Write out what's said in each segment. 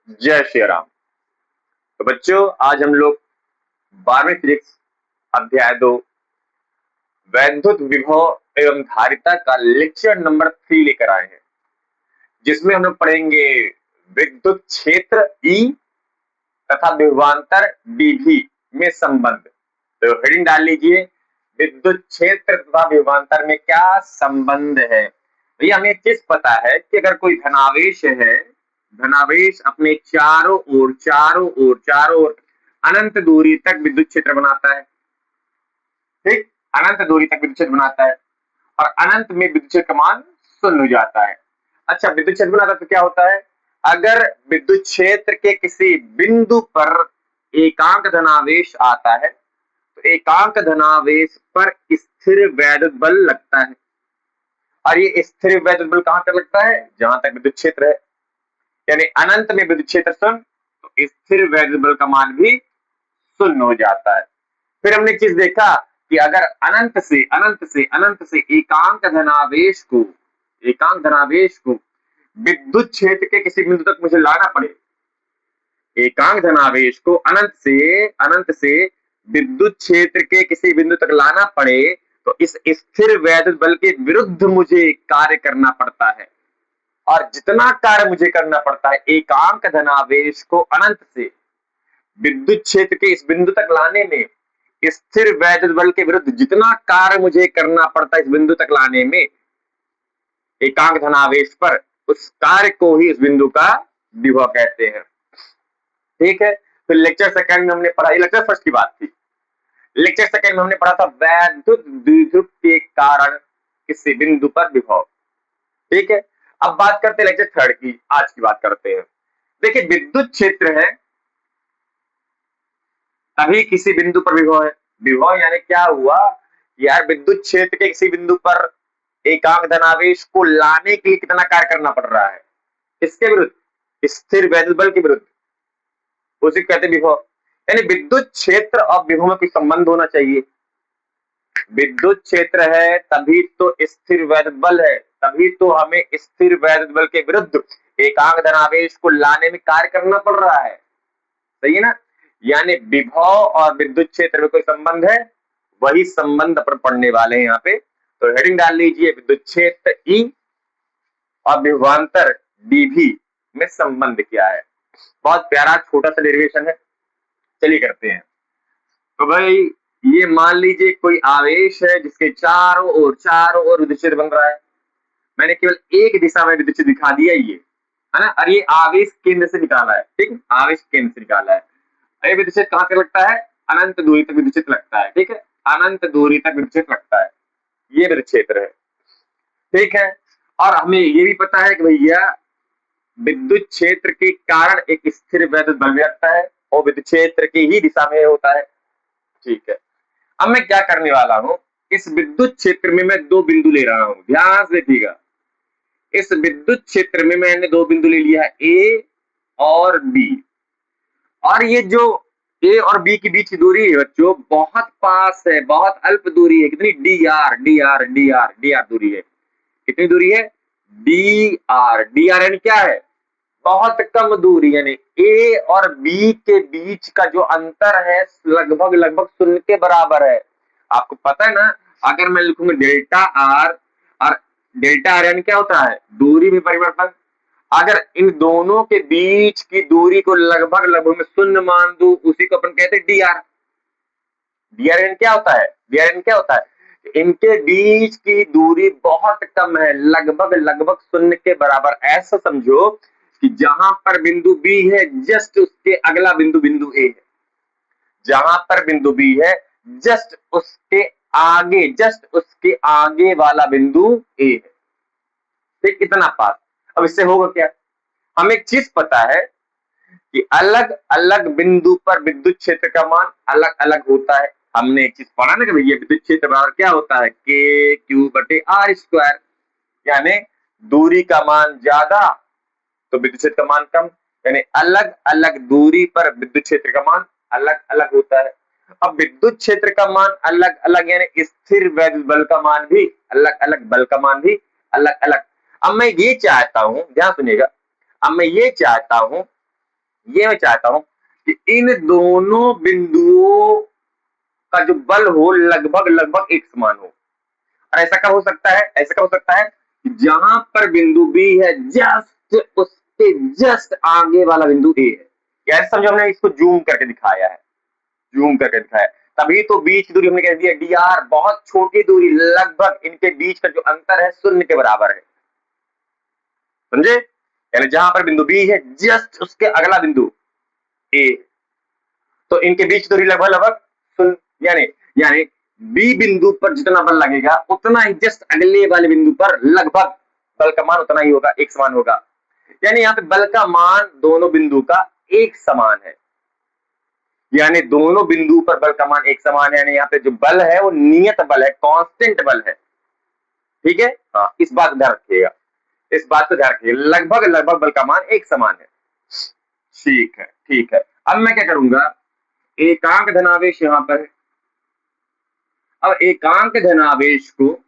जय श्री राम। तो बच्चों, आज हम लोग 12वीं फिजिक्स अध्याय 2 वैद्युत विभव एवं धारिता का लेक्चर नंबर 3 लेकर आए हैं, जिसमें हम लोग पढ़ेंगे विद्युत क्षेत्र ई तथा विभवांतर डीवी में संबंध। तो हेडिंग डाल लीजिए, विद्युत क्षेत्र तथा विभवांतर में क्या संबंध है। भैया हमें एक चीज पता है कि अगर कोई धनावेश है, धनावेश अपने चारों ओर अनंत दूरी तक विद्युत क्षेत्र बनाता है। ठीक, अनंत दूरी तक विद्युत क्षेत्र बनाता है और अनंत में विद्युत क्षेत्र का मान शून्य हो जाता है। अच्छा, विद्युत क्षेत्र बनाता है तो क्या होता है, अगर विद्युत क्षेत्र के किसी बिंदु पर एकांक धनावेश आता है तो एकांक धनावेश पर स्थिर वैद्युत बल लगता है। और ये स्थिर वैद्युत बल कहां तक लगता है, जहां तक विद्युत क्षेत्र है। यानी अनंत में विद्युत क्षेत्र शून्य तो स्थिर वैद्युत बल का मान भी शून्य हो जाता है। फिर हमने एक चीज देखा कि अगर अनंत से एकांक धनावेश को विद्युत क्षेत्र के किसी बिंदु तक मुझे लाना पड़े, एकांक धनावेश को अनंत से विद्युत क्षेत्र के किसी बिंदु तक लाना पड़े तो इस स्थिर वैद्युत बल के विरुद्ध मुझे कार्य करना पड़ता है। और जितना कार्य मुझे करना पड़ता है एकांक धनावेश को अनंत से विद्युत क्षेत्र के इस बिंदु तक लाने में, स्थिर वैद्युत बल के विरुद्ध जितना कार्य मुझे करना पड़ता है इस बिंदु तक लाने में एकांक धनावेश पर, उस कार्य को ही इस बिंदु का विभव कहते हैं। ठीक है, तो लेक्चर सेकंड में हमने पढ़ा, ये लेक्चर फर्स्ट की बात थी। लेक्चर सेकंड में हमने पढ़ा था वैद्युत द्विध्रुव के कारण किसी बिंदु पर विभव। ठीक है, अब बात करते हैं लेक्चर थर्ड की, आज की बात करते हैं। देखिए, विद्युत क्षेत्र है तभी किसी बिंदु पर विभव है। विभव यानी क्या हुआ यार, विद्युत क्षेत्र के किसी बिंदु पर एकांक धनावेश को लाने के लिए कितना कार्य करना पड़ रहा है, इसके विरुद्ध, स्थिर वैद्युत बल के विरुद्ध, उसे कहते विभव। यानी विद्युत क्षेत्र और विभव में कोई संबंध होना चाहिए। विद्युत क्षेत्र है तभी तो स्थिर वैद्युत बल है, तभी तो हमें स्थिर वैद्युत बल के विरुद्ध एकांक धनावेश को लाने में कार्य करना पड़ रहा है। सही है ना। यानी विभव और विद्युत क्षेत्र में कोई संबंध है, वही संबंध अपन पढ़ने वाले हैं यहाँ पे। तो हेडिंग डाल लीजिए, विद्युत क्षेत्र ई और विभवांतर डीवी में संबंध क्या है। बहुत प्यारा छोटा सा डेरिवेशन है, चलिए करते हैं। तो भाई ये मान लीजिए कोई आवेश है जिसके चारों ओर विद्युत क्षेत्र बन रहा है। मैंने केवल एक दिशा में विद्युत क्षेत्र दिखा दिया ये, है ना। और ये आवेश केंद्र से निकाला है। ठीक, आवेश केंद्र से निकाला है। ये विद्युत क्षेत्र कहां तक लगता है, अनंत दूरी तक विद्युत क्षेत्र लगता है। ठीक है, अनंत दूरी तक विद्युत क्षेत्र लगता है, ये विद्युत क्षेत्र है। ठीक है, और हमें ये भी पता है कि भैया विद्युत क्षेत्र के कारण एक स्थिर वैद्युत बल भी लगता है और विद्युत क्षेत्र की ही दिशा में होता है। ठीक है, अब मैं क्या करने वाला हूं, इस विद्युत क्षेत्र में मैं दो बिंदु ले रहा हूं, ध्यान से देखिएगा। इस विद्युत क्षेत्र में मैंने दो बिंदु ले लिया है, ए और बी। और ये जो ए और बी के बीच की दूरी है बच्चों, बहुत पास है, बहुत अल्प दूरी है। कितनी, डी आर दूरी है। कितनी दूरी है, डी आर यानी क्या है, बहुत कम दूरी। यानी ए और बी के बीच का जो अंतर है लगभग लगभग शून्य के बराबर है। आपको पता है ना, अगर मैं लिखूंगा डेल्टा आर, और डेल्टा आर यानी क्या होता है, दूरी में परिवर्तन। अगर इन दोनों के बीच की दूरी को लगभग लगभग में शून्य मान दूं, उसी को अपन कहते हैं D R. D R N क्या होता है, डी आर एन क्या होता है, इनके बीच की दूरी बहुत कम है, लगभग लगभग शून्य के बराबर। ऐसा समझो कि जहां पर बिंदु बी है जस्ट उसके अगला बिंदु बिंदु ए है, जहां पर बिंदु बी है जस्ट उसके आगे वाला बिंदु ए है। ठीक, इतना पास। अब इससे होगा क्या, हमें एक चीज पता है कि अलग अलग बिंदु पर विद्युत क्षेत्र का मान अलग अलग होता है। हमने एक चीज पढ़ा ना कि भैया विद्युत क्षेत्र बराबर क्या होता है, के क्यू बटे आर स्क्वायर। यानी दूरी का मान ज्यादा तो विद्युत क्षेत्र का मान कम। यानी अलग अलग दूरी पर विद्युत क्षेत्र का मान अलग अलग होता है। अब विद्युत क्षेत्र का मान अलग अलग यानी स्थिर वैद्युत बल का मान भी अलग अलग, बल का मान भी अलग अलग। अब मैं ये चाहता हूं, ध्यान सुनिएगा, अब मैं ये चाहता हूं ये मैं चाहता हूं कि इन दोनों बिंदुओं का जो बल हो लगभग लगभग एक समान हो। और ऐसा कब हो सकता है, ऐसा कब हो सकता है कि जहां पर बिंदु बी है जस्ट उसके जस्ट आगे वाला बिंदु ए है। कैसे समझो, हमने इसको जूम करके दिखाया है, जूम करके दिखाया, तभी तो बीच की दूरी हमने कह दिया डी आर, बहुत छोटी दूरी, लगभग इनके बीच का जो अंतर है शून्य के बराबर है। समझे? यानी जहां पर बिंदु बी है जस्ट उसके अगला बिंदु ए, तो इनके बीच दूरी लगभग लगभग शून्य, यानी यानी बी बिंदु पर जितना बल लगेगा उतना ही जस्ट अगले वाले बिंदु पर लगभग बल का मान उतना ही होगा, एक समान होगा। यानी यहाँ पे बल का मान दोनों बिंदु का एक समान है, यानी दोनों बिंदु पर बल का मान एक समान है, यानी यहाँ पे जो बल है वो नियत बल है, कांस्टेंट बल है। ठीक है, हाँ, इस बात को ध्यान रखिएगा, इस बात को ध्यान रखिएगा, लगभग लगभग बल का मान एक समान है। ठीक है, ठीक है। अब मैं क्या करूंगा, एकांक धनावेश यहां पर है। अब एकांक धनावेश को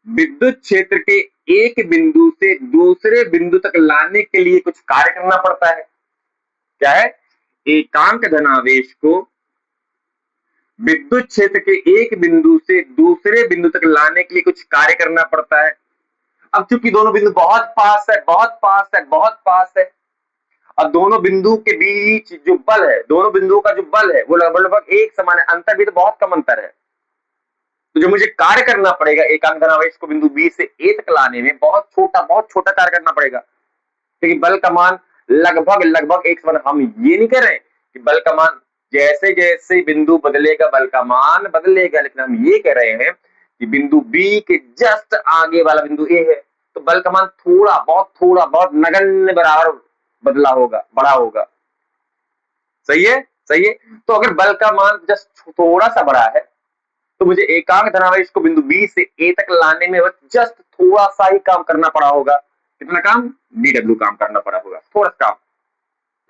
विद्युत क्षेत्र के एक बिंदु से दूसरे बिंदु तक लाने के लिए कुछ कार्य करना पड़ता है। क्या है? एकांक धनावेश को विद्युत क्षेत्र के एक बिंदु से दूसरे बिंदु तक लाने के लिए कुछ कार्य करना पड़ता है। अब चूंकि दोनों बिंदु बहुत पास है, बहुत पास है, बहुत पास है, अब दोनों बिंदु के बीच जो बल है, दोनों बिंदुओं का जो बल है वो लगभग लगभग एक समान है, अंतर भी तो बहुत कम अंतर है। तो जो मुझे कार्य करना पड़ेगा एकांक धनावेश को बिंदु बी से ए तक लाने में, बहुत छोटा कार्य करना पड़ेगा, क्योंकि बल का मान लगभग लगभग एक समान। हम ये नहीं कर रहे कि बल का मान जैसे जैसे बिंदु बदलेगा बल का मान बदलेगा, लेकिन हम ये कह रहे हैं कि बिंदु बी के जस्ट आगे वाला बिंदु ए है, तो बल का मान थोड़ा बहुत नगण्य बराबर बदला होगा, बड़ा होगा। सही है, सही है। तो अगर बल का मान जस्ट थोड़ा सा बड़ा है तो मुझे एकांक धनावेश को बिंदु बी से ए तक लाने में जस्ट थोड़ा सा ही काम करना पड़ा होगा। कितना काम? डीडब्ल्यू काम करना पड़ा होगा, थोड़ा सा काम।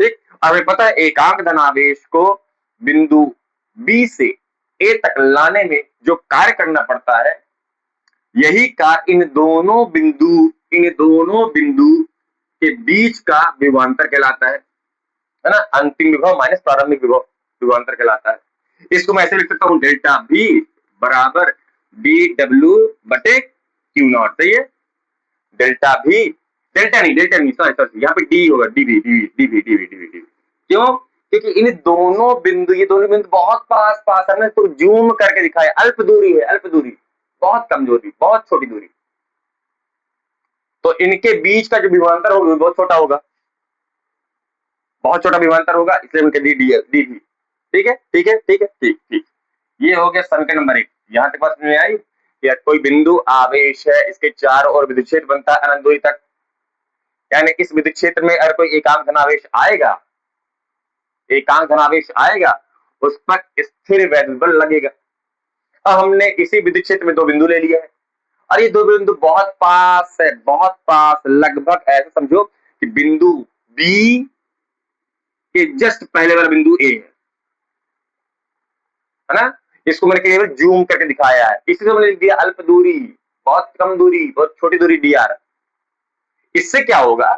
ठीक, हमें पता है एकांक धनावेश को बिंदु बी से ए तक लाने में जो कार्य करना पड़ता है, यही कार्य इन दोनों बिंदु के बीच का विभवांतर कहलाता है ना, अंतिम विभव माइनस प्रारंभिक विभव विभवांतर कहलाता है। इसको मैं ऐसे लिख सकता हूं, डेल्टा बी बराबर डी डब्ल्यू बटे क्यू नॉट। सही है, डेल्टा भी, डेल्टा नहीं सॉरी, यहाँ पे डी होगा, डीवी। क्यों? क्योंकि इन दोनों बिंदु, ये दोनों बिंदु बहुत पास पास है, तो जूम करके दिखाया, अल्प दूरी है, अल्प दूरी, बहुत कम दूरी, बहुत छोटी दूरी, तो इनके बीच का जो विभवांतर होगा बहुत छोटा होगा, बहुत छोटा विभवांतर होगा, इसलिए उनके डी डी डी। ठीक है, ठीक है, ठीक है, ठीक ठीक। ये हो गया समीकरण नंबर 1। यहां तक बात समझ आई कि कोई बिंदु आवेश है, इसके चारों ओर विद्युत क्षेत्र बनता है अनंत दूरी तक, यानी इस विद्युत क्षेत्र में अगर कोई एकांक धनावेश आएगा, एकांक धनावेश आएगा, उस पर स्थिर वैद्युत बल लगेगा। अब हमने इसी विद्युत क्षेत्र में दो बिंदु ले लिया है, और ये दो बिंदु बहुत पास है, बहुत पास, लगभग ऐसे समझो कि बिंदु बी के जस्ट पहले वाला बिंदु ए है ना। इसको मैंने केवल जूम करके दिखाया है, इसलिए मैंने लिख दिया अल्प दूरी, बहुत कम दूरी, बहुत छोटी दूरी डी आर। इससे क्या होगा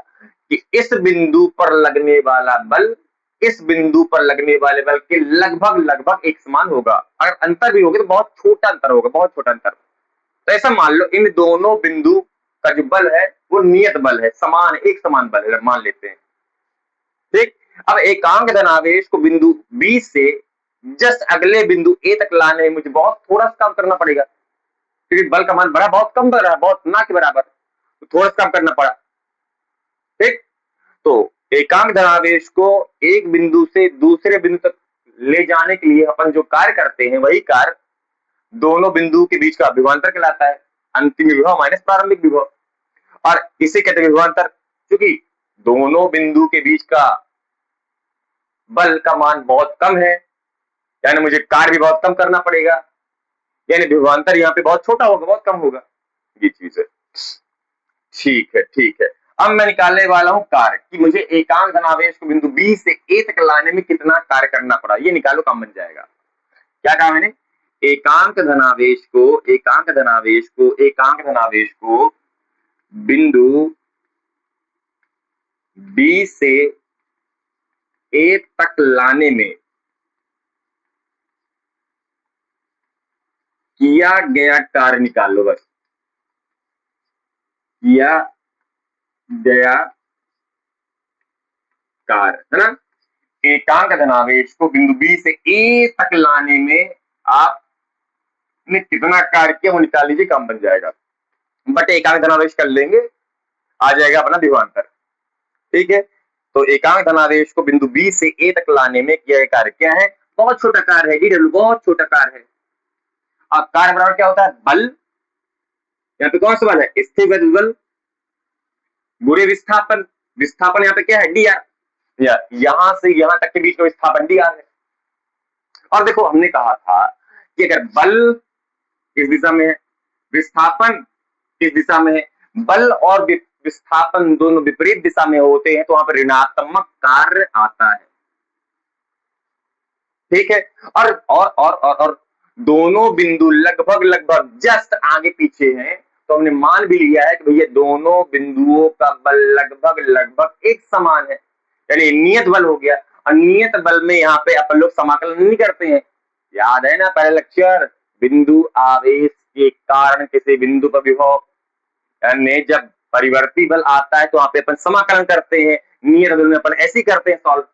कि इस बिंदु पर लगने वाला बल इस बिंदु पर लगने वाले बल के लगभग लगभग एक समान होगा। अगर अंतर भी होगा तो बहुत छोटा अंतर होगा, बहुत छोटा अंतर। तो ऐसा मान लो इन दोनों बिंदु का जो बल है वो नियत बल है, समान, एक समान बल है, मान लेते हैं। ठीक, अब एकांक धनावेश को बिंदु बी से जस्ट अगले बिंदु ए तक लाने में मुझे बहुत थोड़ा सा काम करना पड़ेगा, क्योंकि बल का मान बड़ा, बहुत कम बल रहा, बहुत ना के बराबर, तो थोड़ा सा काम करना पड़ा। ठीक, तो एकांक धनावेश को एक बिंदु से दूसरे बिंदु तक ले जाने के लिए अपन जो कार्य करते हैं वही कार्य दोनों बिंदु के बीच का विभवांतर कहलाता है, अंतिम विभव माइनस प्रारंभिक विभव। और इसे कहते हैं विभवांतर, क्योंकि दोनों बिंदु के बीच का बल का मान बहुत कम है, यानी मुझे कार्य भी बहुत कम करना पड़ेगा, यानी विभवांतर यहाँ पे बहुत छोटा होगा, बहुत कम होगा, ये चीज है। ठीक है, ठीक है। अब मैं निकालने वाला हूं कार्य कि मुझे एकांक धनावेश को बिंदु बी से ए तक लाने में कितना कार्य करना पड़ा, ये निकालो, काम बन जाएगा। क्या कहा मैंने? एकांक धनावेश को बिंदु बी से ए तक लाने में किया गया कार्य निकाल लो बस। किया गया कार्य है ना, एकांक धनावेश को बिंदु बी से ए तक लाने में आपने कितना कार्य किया वो निकाल लीजिए, काम बन जाएगा। बट एकांक धनावेश कर लेंगे, आ जाएगा अपना विभवांतर। ठीक है, तो एकांक धनावेश को बिंदु बी से ए तक लाने में किया गया कार्य क्या है, बहुत छोटा कार्य है, डीडब्ल्यू बहुत छोटा कार्य है। अब कार्य बराबर क्या होता है, बल, यहाँ पे कौन सा बल है, स्थिर बल गुणे विस्थापन, विस्थापन यहाँ पे क्या है, डी आर, यहां से यहां तक के बीच में विस्थापन डी आर है। और देखो हमने कहा था कि अगर बल इस दिशा में है, विस्थापन इस दिशा में है, बल और विस्थापन दोनों विपरीत दिशा में होते हैं तो वहां पर ऋणात्मक कार्य आता है। ठीक है, और दोनों बिंदु लगभग लगभग जस्ट आगे पीछे हैं, तो हमने मान भी लिया है कि भैया दोनों बिंदुओं का बल लगभग लगभग एक समान है, यानी नियत बल हो गया। और नियत बल में यहाँ पे अपन लोग समाकलन नहीं करते हैं, याद है ना पहले लेक्चर, बिंदु आवेश के कारण किसी बिंदु पर विभव में जब परिवर्ती बल आता है तो वहां पे अपन समाकलन करते हैं, नियत बल में अपन ऐसे ही करते हैं सॉल्व,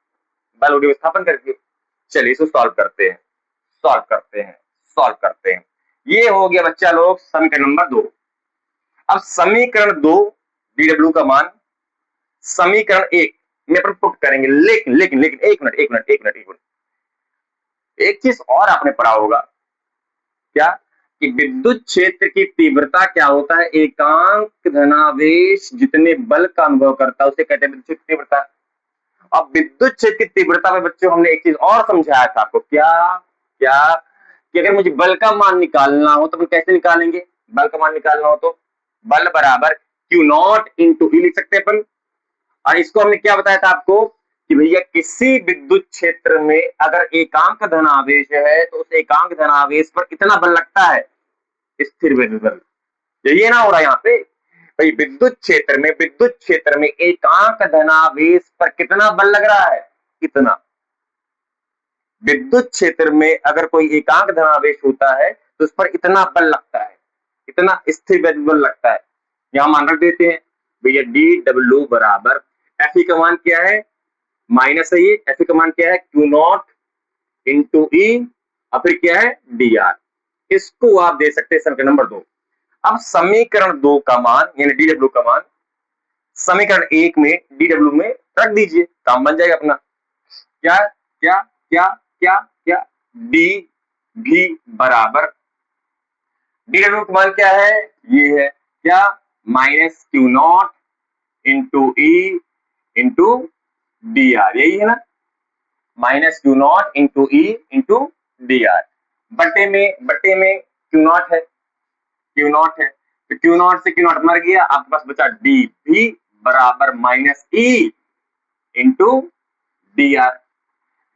बल और विस्थापन करके। चलिए इसको सॉल्व करते हैं, सॉल्व करते हैं, सॉल्व करते हैं। ये हो गया बच्चा लोग समीकरण नंबर 2। अब समीकरण 2 डीडब्ल्यू का मान समीकरण 1 में अपन पुट करेंगे, लेकिन लेकिन लेकिन एक मिनट एक मिनट एक मिनट एक मिनट, एक चीज और आपने पढ़ा होगा क्या, कि विद्युत क्षेत्र की तीव्रता क्या होता है, एकांक धनावेश जितने बल का अनुभव करता है उसे कहते हैं विद्युत तीव्रता। अब विद्युत क्षेत्र की तीव्रता में बच्चों हमने एक चीज और समझाया था आपको, क्या क्या, कि अगर मुझे बल का मान निकालना हो तो हम कैसे निकालेंगे, बल का मान निकालना हो तो बल बराबर क्यू नॉट इंटू ई लिख सकते हैं अपन। और इसको हमने क्या बताया था आपको कि भैया किसी विद्युत क्षेत्र में अगर एकांक धनावेश है तो उस एकांक धनावेश पर इतना बल लगता है, स्थिर विद्युत बल। यही है ना हो रहा है यहाँ पे भाई, विद्युत क्षेत्र में एकांक धनावेश पर कितना बल लग रहा है, इतना। विद्युत क्षेत्र में अगर कोई एकांक धनावेश होता है तो उस पर इतना बल लगता है, इतना स्थिर विद्युत बल लगता है। यहां मान रख देते हैं भैया डी डब्ल्यू बराबर एफ ई का मान क्या है, माइनस है ये, एफ ई का मान क्या है क्यू नॉट इंटू ई, और फिर क्या है डी आर। इसको आप दे सकते हैं समीकरण नंबर 2। अब समीकरण 2 का मान यानी डी डब्ल्यू का मान समीकरण 1 में डी डब्ल्यू में रख दीजिए, काम बन जाएगा अपना। क्या क्या क्या क्या क्या, डी भी बराबर डी डब्ल्यू का मान क्या है, ये है क्या, minus Q not into E into D R, यही है ना, minus Q not into E into D R. बटे में क्यू नॉट है, क्यू नॉट है, तो क्यू नॉट से क्यू नॉट मर गया, आपके पास बचा डी भी बराबर minus E into D R.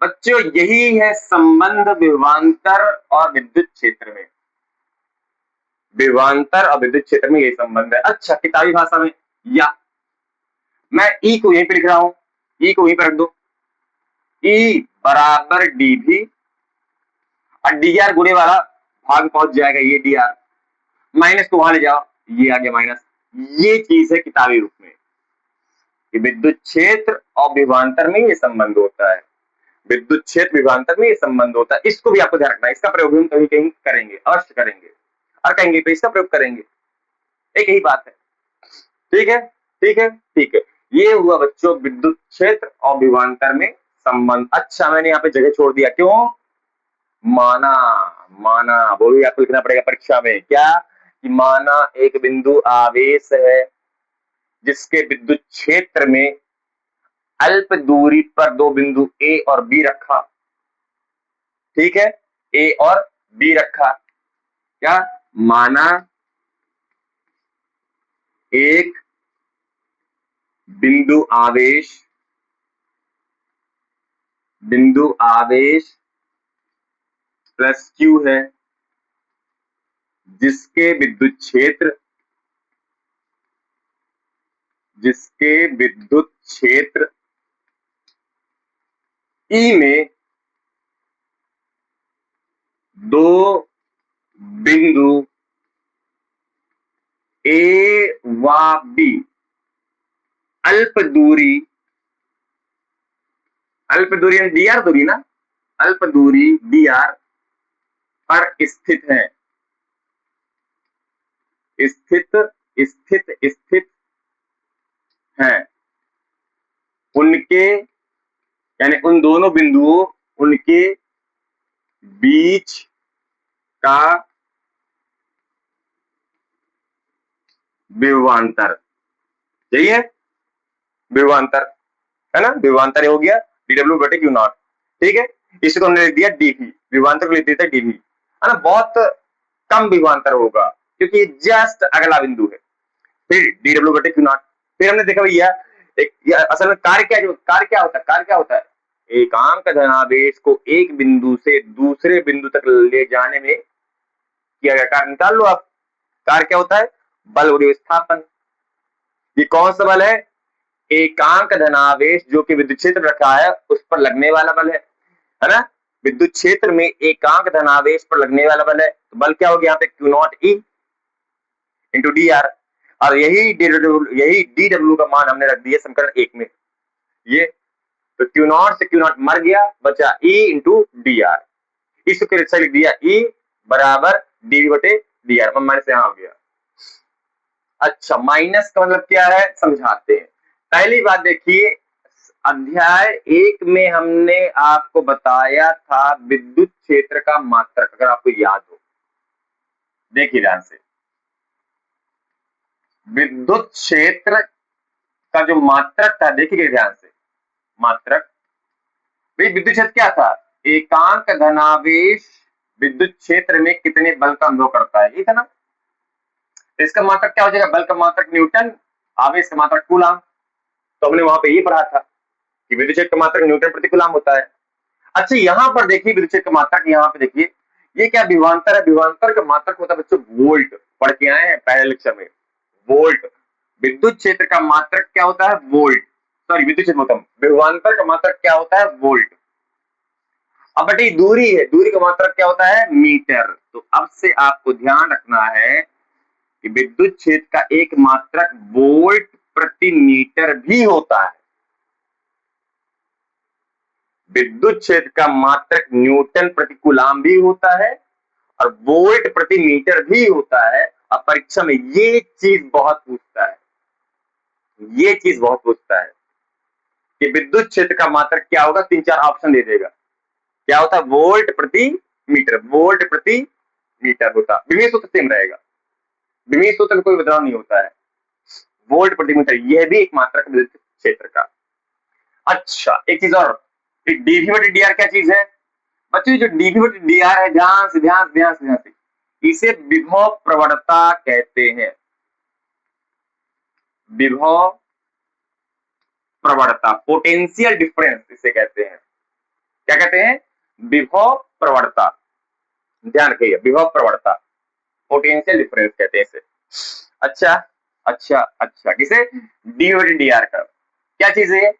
बच्चों यही है संबंध विभवांतर और विद्युत क्षेत्र में, विभवांतर और विद्युत क्षेत्र में यही संबंध है। अच्छा किताबी भाषा में, या मैं ई को यहीं पे लिख रहा हूं, ई को यहीं पर रख दो, ई बराबर डी भी और डी आर गुणे वाला भाग पहुंच जाएगा, ये डी आर माइनस को वहां ले जाओ, ये आ गया माइनस। ये चीज है किताबी रूप में कि विद्युत क्षेत्र और विभवांतर में ये संबंध होता है, विद्युत क्षेत्र विभवांतर में ये संबंध होता है। इसको भी आपको ध्यान रखना है, इसका प्रयोग हम कहीं कहीं करेंगे, अवश्य करेंगे, और कहेंगे तो इसका प्रयोग करेंगे, एक ही बात है। ठीक है ठीक है ठीक है, ये हुआ बच्चों विद्युत क्षेत्र और विभवांतर में संबंध। अच्छा मैंने यहाँ पे जगह छोड़ दिया, क्यों, माना, माना वो भी आपको लिखना पड़ेगा परीक्षा में, क्या कि माना एक बिंदु आवेश है जिसके विद्युत क्षेत्र में अल्प दूरी पर दो बिंदु ए और बी रखा, ठीक है, ए और बी रखा, क्या माना एक बिंदु आवेश प्लस क्यू है जिसके विद्युत क्षेत्र ई में दो बिंदु ए व बी अल्प दूरी डी आर दूरी ना, अल्प दूरी डी आर पर स्थित है, स्थित है। उनके यानी उन दोनों बिंदुओं, उनके बीच का विभवांतर, यही है विभवांतर, है ना, विभवांतर हो गया dw बटे क्यू नॉट। ठीक है, इसको हमने लिख दिया dv, विभवांतर को लिख देते dv, है ना। बहुत कम विभवांतर होगा क्योंकि जस्ट अगला बिंदु है। फिर dw बटे क्यू नॉट। फिर हमने देखा भैया असल में कार्य क्या होता है, एकांक धनावेश को एक बिंदु से दूसरे बिंदु तक ले जाने में किया गया कार्य निकाल लो आप। कार्य क्या होता है, बल और विस्थापन। ये कौन सा बल है, एकांक धनावेश जो कि विद्युत क्षेत्र रखा है उस पर लगने वाला बल है ना। विद्युत क्षेत्र में एकांक धनावेश पर लगने वाला बल है, तो बल क्या हो गया यहाँ पे Q not E into D R, और यही डी डब्ल्यू का मान हमने रख दिया समीकरण 1 में। ये तो क्यू नॉट से क्यू नॉट मर गया, बचा ई इंटू डी आर। इसको लिख दिया ई बराबर डी बटे डी आर, माइनस यहां हो गया। अच्छा, माइनस का मतलब क्या है समझाते हैं। पहली बात देखिए, अध्याय 1 में हमने आपको बताया था विद्युत क्षेत्र का मात्रक, अगर आपको याद हो, देखिए ध्यान से, विद्युत क्षेत्र का जो मात्रक था, देखिए ध्यान से, मात्रक विद्युत क्षेत्र क्या था, एकांक धनावेश विद्युत क्षेत्र में कितने बल का अनुभव करता है, ये था ना। इसका मात्रक क्या हो जाएगा, बल का मात्रक न्यूटन, आवेश का मात्रक कूलाम। तो हमने वहां पे ये पढ़ा था कि विद्युत क्षेत्र का मात्रक न्यूटन प्रति कूलाम होता है। अच्छा, यहाँ पर देखिए विद्युत क्षेत्र का मात्रक, यहाँ पे देखिए ये क्या विभवांतर है, विभवांतर का मात्रक होता है बच्चों वोल्ट, पढ़ के आए हैं पहले लेक्चर में, वोल्ट। विद्युत क्षेत्र का मात्रक क्या होता है, वोल्ट, सॉरी विद्युत क्षेत्र होता है, विभवांतर का मात्रक क्या होता है, वोल्ट। अब बेटी दूरी है, दूरी का मात्रक क्या होता है, मीटर। तो अब से आपको ध्यान रखना है कि विद्युत क्षेत्र का एक मात्रक वोल्ट प्रति मीटर भी होता है, विद्युत क्षेत्र का मात्रक न्यूटन प्रति कूलाम भी होता है और वोल्ट प्रति मीटर भी होता है। अब परीक्षा में ये चीज बहुत पूछता है, ये चीज बहुत पूछता है कि विद्युत क्षेत्र का मात्रक क्या होगा, 3-4 ऑप्शन दे देगा। क्या होता है, वोल्ट प्रति मीटर, वोल्ट प्रति मीटर होता, विमेय सूत्र सेम रहेगा, विमेय सूत्र में कोई बदलाव नहीं होता है, वोल्ट प्रति मीटर, यह भी एक मात्रक विद्युत क्षेत्र का। अच्छा, एक चीज और, डीवी बटे डी आर क्या चीज है बच्चों, जो डीवी बटे डी आर है, ध्यान से ध्यान से ध्यान से ध्यान से, इसे विभव प्रवणता कहते हैं, विभव प्रवणता, पोटेंशियल डिफरेंस इसे कहते हैं। क्या कहते हैं, विभव प्रवणता, ध्यान रखिए, विभव प्रवणता, पोटेंशियल डिफरेंस कहते हैं इसे। अच्छा अच्छा अच्छा, किसे, डी बटे डी आर का क्या चीज है,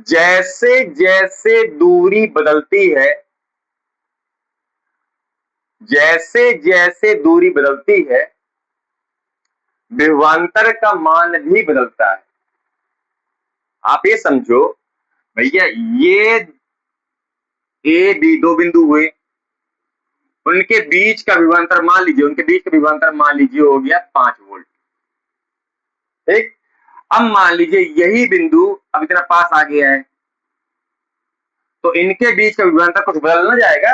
जैसे जैसे दूरी बदलती है, जैसे जैसे दूरी बदलती है विभवांतर का मान भी बदलता है। आप ये समझो भैया, ये ए बी दो बिंदु हुए, उनके बीच का विभवांतर मान लीजिए, उनके बीच का विभवांतर मान लीजिए हो गया 5 वोल्ट। ठीक, अब मान लीजिए यही बिंदु अब इतना पास आ गया है, तो इनके बीच का विभवांतर कुछ बदल ना जाएगा,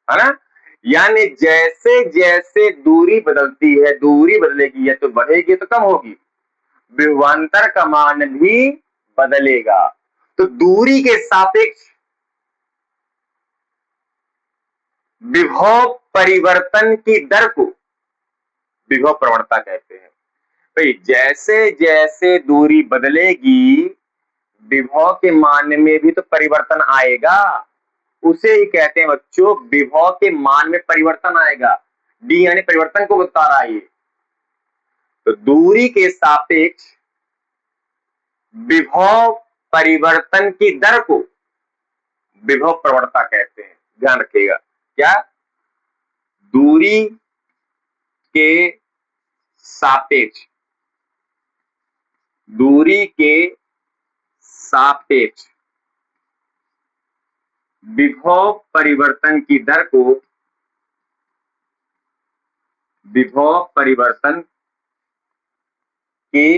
है ना। यानी जैसे जैसे दूरी बदलती है, दूरी बदलेगी या तो बढ़ेगी तो कम होगी, विभवांतर का मान भी बदलेगा। तो दूरी के सापेक्ष विभव परिवर्तन की दर को विभव प्रवणता कहते हैं। तो जैसे जैसे दूरी बदलेगी विभव के मान में भी तो परिवर्तन आएगा, उसे ही कहते हैं बच्चों विभव के मान में परिवर्तन आएगा। डी यानी परिवर्तन को बता रहा है ये। तो दूरी के सापेक्ष विभव परिवर्तन की दर को विभव प्रवणता कहते हैं। ध्यान रखिएगा, क्या? दूरी के सापेक्ष, दूरी के सापेक्ष विभव परिवर्तन की दर को विभव परिवर्तन की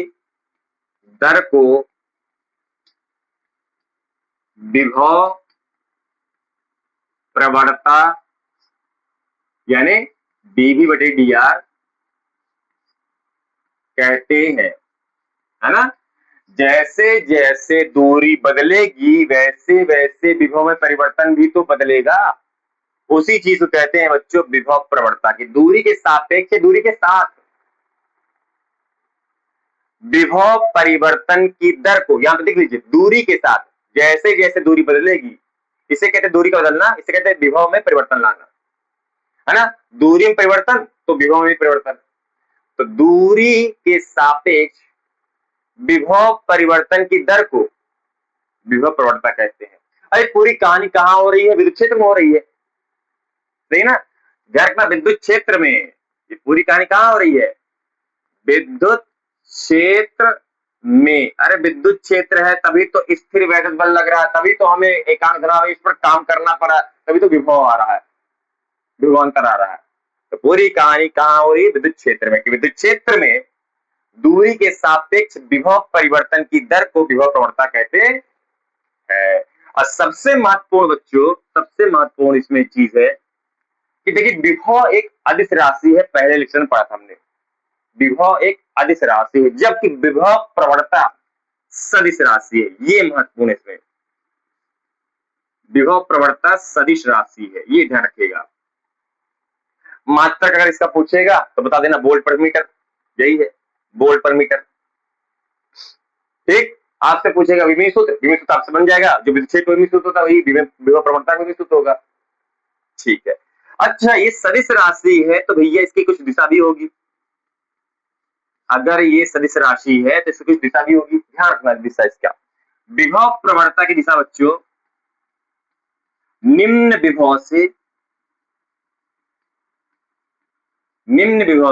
दर को विभव प्रवणता यानी dV/dr कहते हैं, है ना। जैसे जैसे दूरी बदलेगी वैसे वैसे विभव में परिवर्तन भी तो बदलेगा। उसी चीज को कहते हैं बच्चों विभव प्रवणता की। दूरी के सापेक्ष, दूरी के साथ विभव परिवर्तन की दर को, यहां पे देख लीजिए, दूरी के साथ, जैसे जैसे दूरी बदलेगी, इसे कहते हैं दूरी का बदलना, इसे कहते हैं विभव में परिवर्तन लाना, है ना। दूरी में परिवर्तन तो विभव में परिवर्तन। तो दूरी के सापेक्ष विभव परिवर्तन की दर को विभव प्रवणता कहते हैं। अरे पूरी कहानी कहां हो रही है? विद्युत क्षेत्र में हो रही है, सही ना। घर का विद्युत क्षेत्र में, ये पूरी कहानी कहां हो रही है? विद्युत क्षेत्र में। अरे विद्युत क्षेत्र है तभी तो स्थिर वैद्युत बल लग रहा है, तभी तो हमें एकांक धनावेश पर काम करना पड़ा, तभी तो विभव आ रहा है, विभवांतर आ रहा है। तो पूरी कहानी कहां हो रही है? विद्युत क्षेत्र में। कि विद्युत क्षेत्र में दूरी के सापेक्ष विभव परिवर्तन की दर को विभव प्रवणता कहते हैं। और सबसे महत्वपूर्ण बच्चों, सबसे महत्वपूर्ण इसमें चीज है कि देखिए विभव एक अदिश राशि है, पहले लेक्चर में पढ़ा था हमने। विभव एक अदिश राशि है जबकि विभव प्रवणता सदिश राशि है। ये महत्वपूर्ण है इसमें, विभव प्रवणता सदिश राशि है, ये ध्यान रखिएगा। मात्रक अगर इसका पूछेगा तो बता देना वोल्ट पर मीटर, यही है वोल्ट पर मीटर। ठीक, आपसे पूछेगा विमीय सूत्र, विमीय सूत्र आपसे बन जाएगा, जो विद्युत क्षेत्र विमीय सूत्र होता है वही विभव प्रवणता का विमीय सूत्र होगा। ठीक है, अच्छा ये सदिश राशि है तो भैया इसकी कुछ दिशा भी होगी। अगर ये सदिश राशि है तो इसकी कुछ दिशा भी होगी, ध्यान रखना दिशा इसका। विभव प्रवणता की दिशा बच्चों निम्न विभव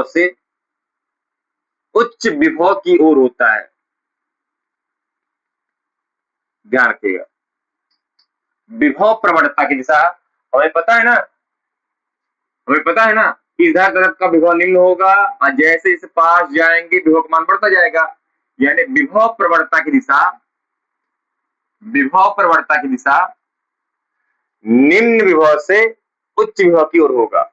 से उच्च विभव की ओर होता है। ध्यान रखिएगा, विभव प्रवणता की दिशा हमें पता है ना, हमें पता है ना कि इधर तरफ का विभव निम्न होगा और जैसे इसे पास जाएंगे विभव का मान बढ़ता जाएगा। यानी विभव प्रवणता की दिशा, विभव प्रवणता की दिशा निम्न विभव से उच्च विभव की ओर होगा।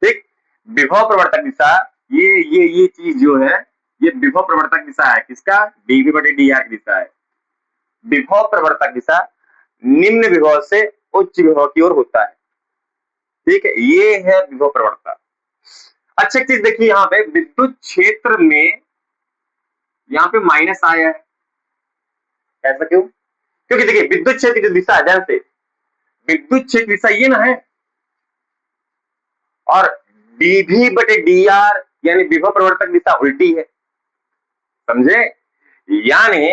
ठीक, विभव प्रवणता दिशा, ये चीज जो है ये विभव प्रवणता दिशा है, किसका? dV/dr की दिशा है। विभव प्रवणता दिशा निम्न विभव से उच्च विभव की ओर होता है। ठीक है, ये है विभव प्रवणता। अच्छा चीज देखिए, यहाँ पे विद्युत क्षेत्र में यहाँ पे माइनस आया है, ऐसा क्यों? क्योंकि देखिए विद्युत क्षेत्र की जो दिशा है, ध्यान से, विद्युत क्षेत्र दिशा ये ना है, और dV/dr यानी विभव प्रवर्तक दिशा उल्टी है, समझे। यानी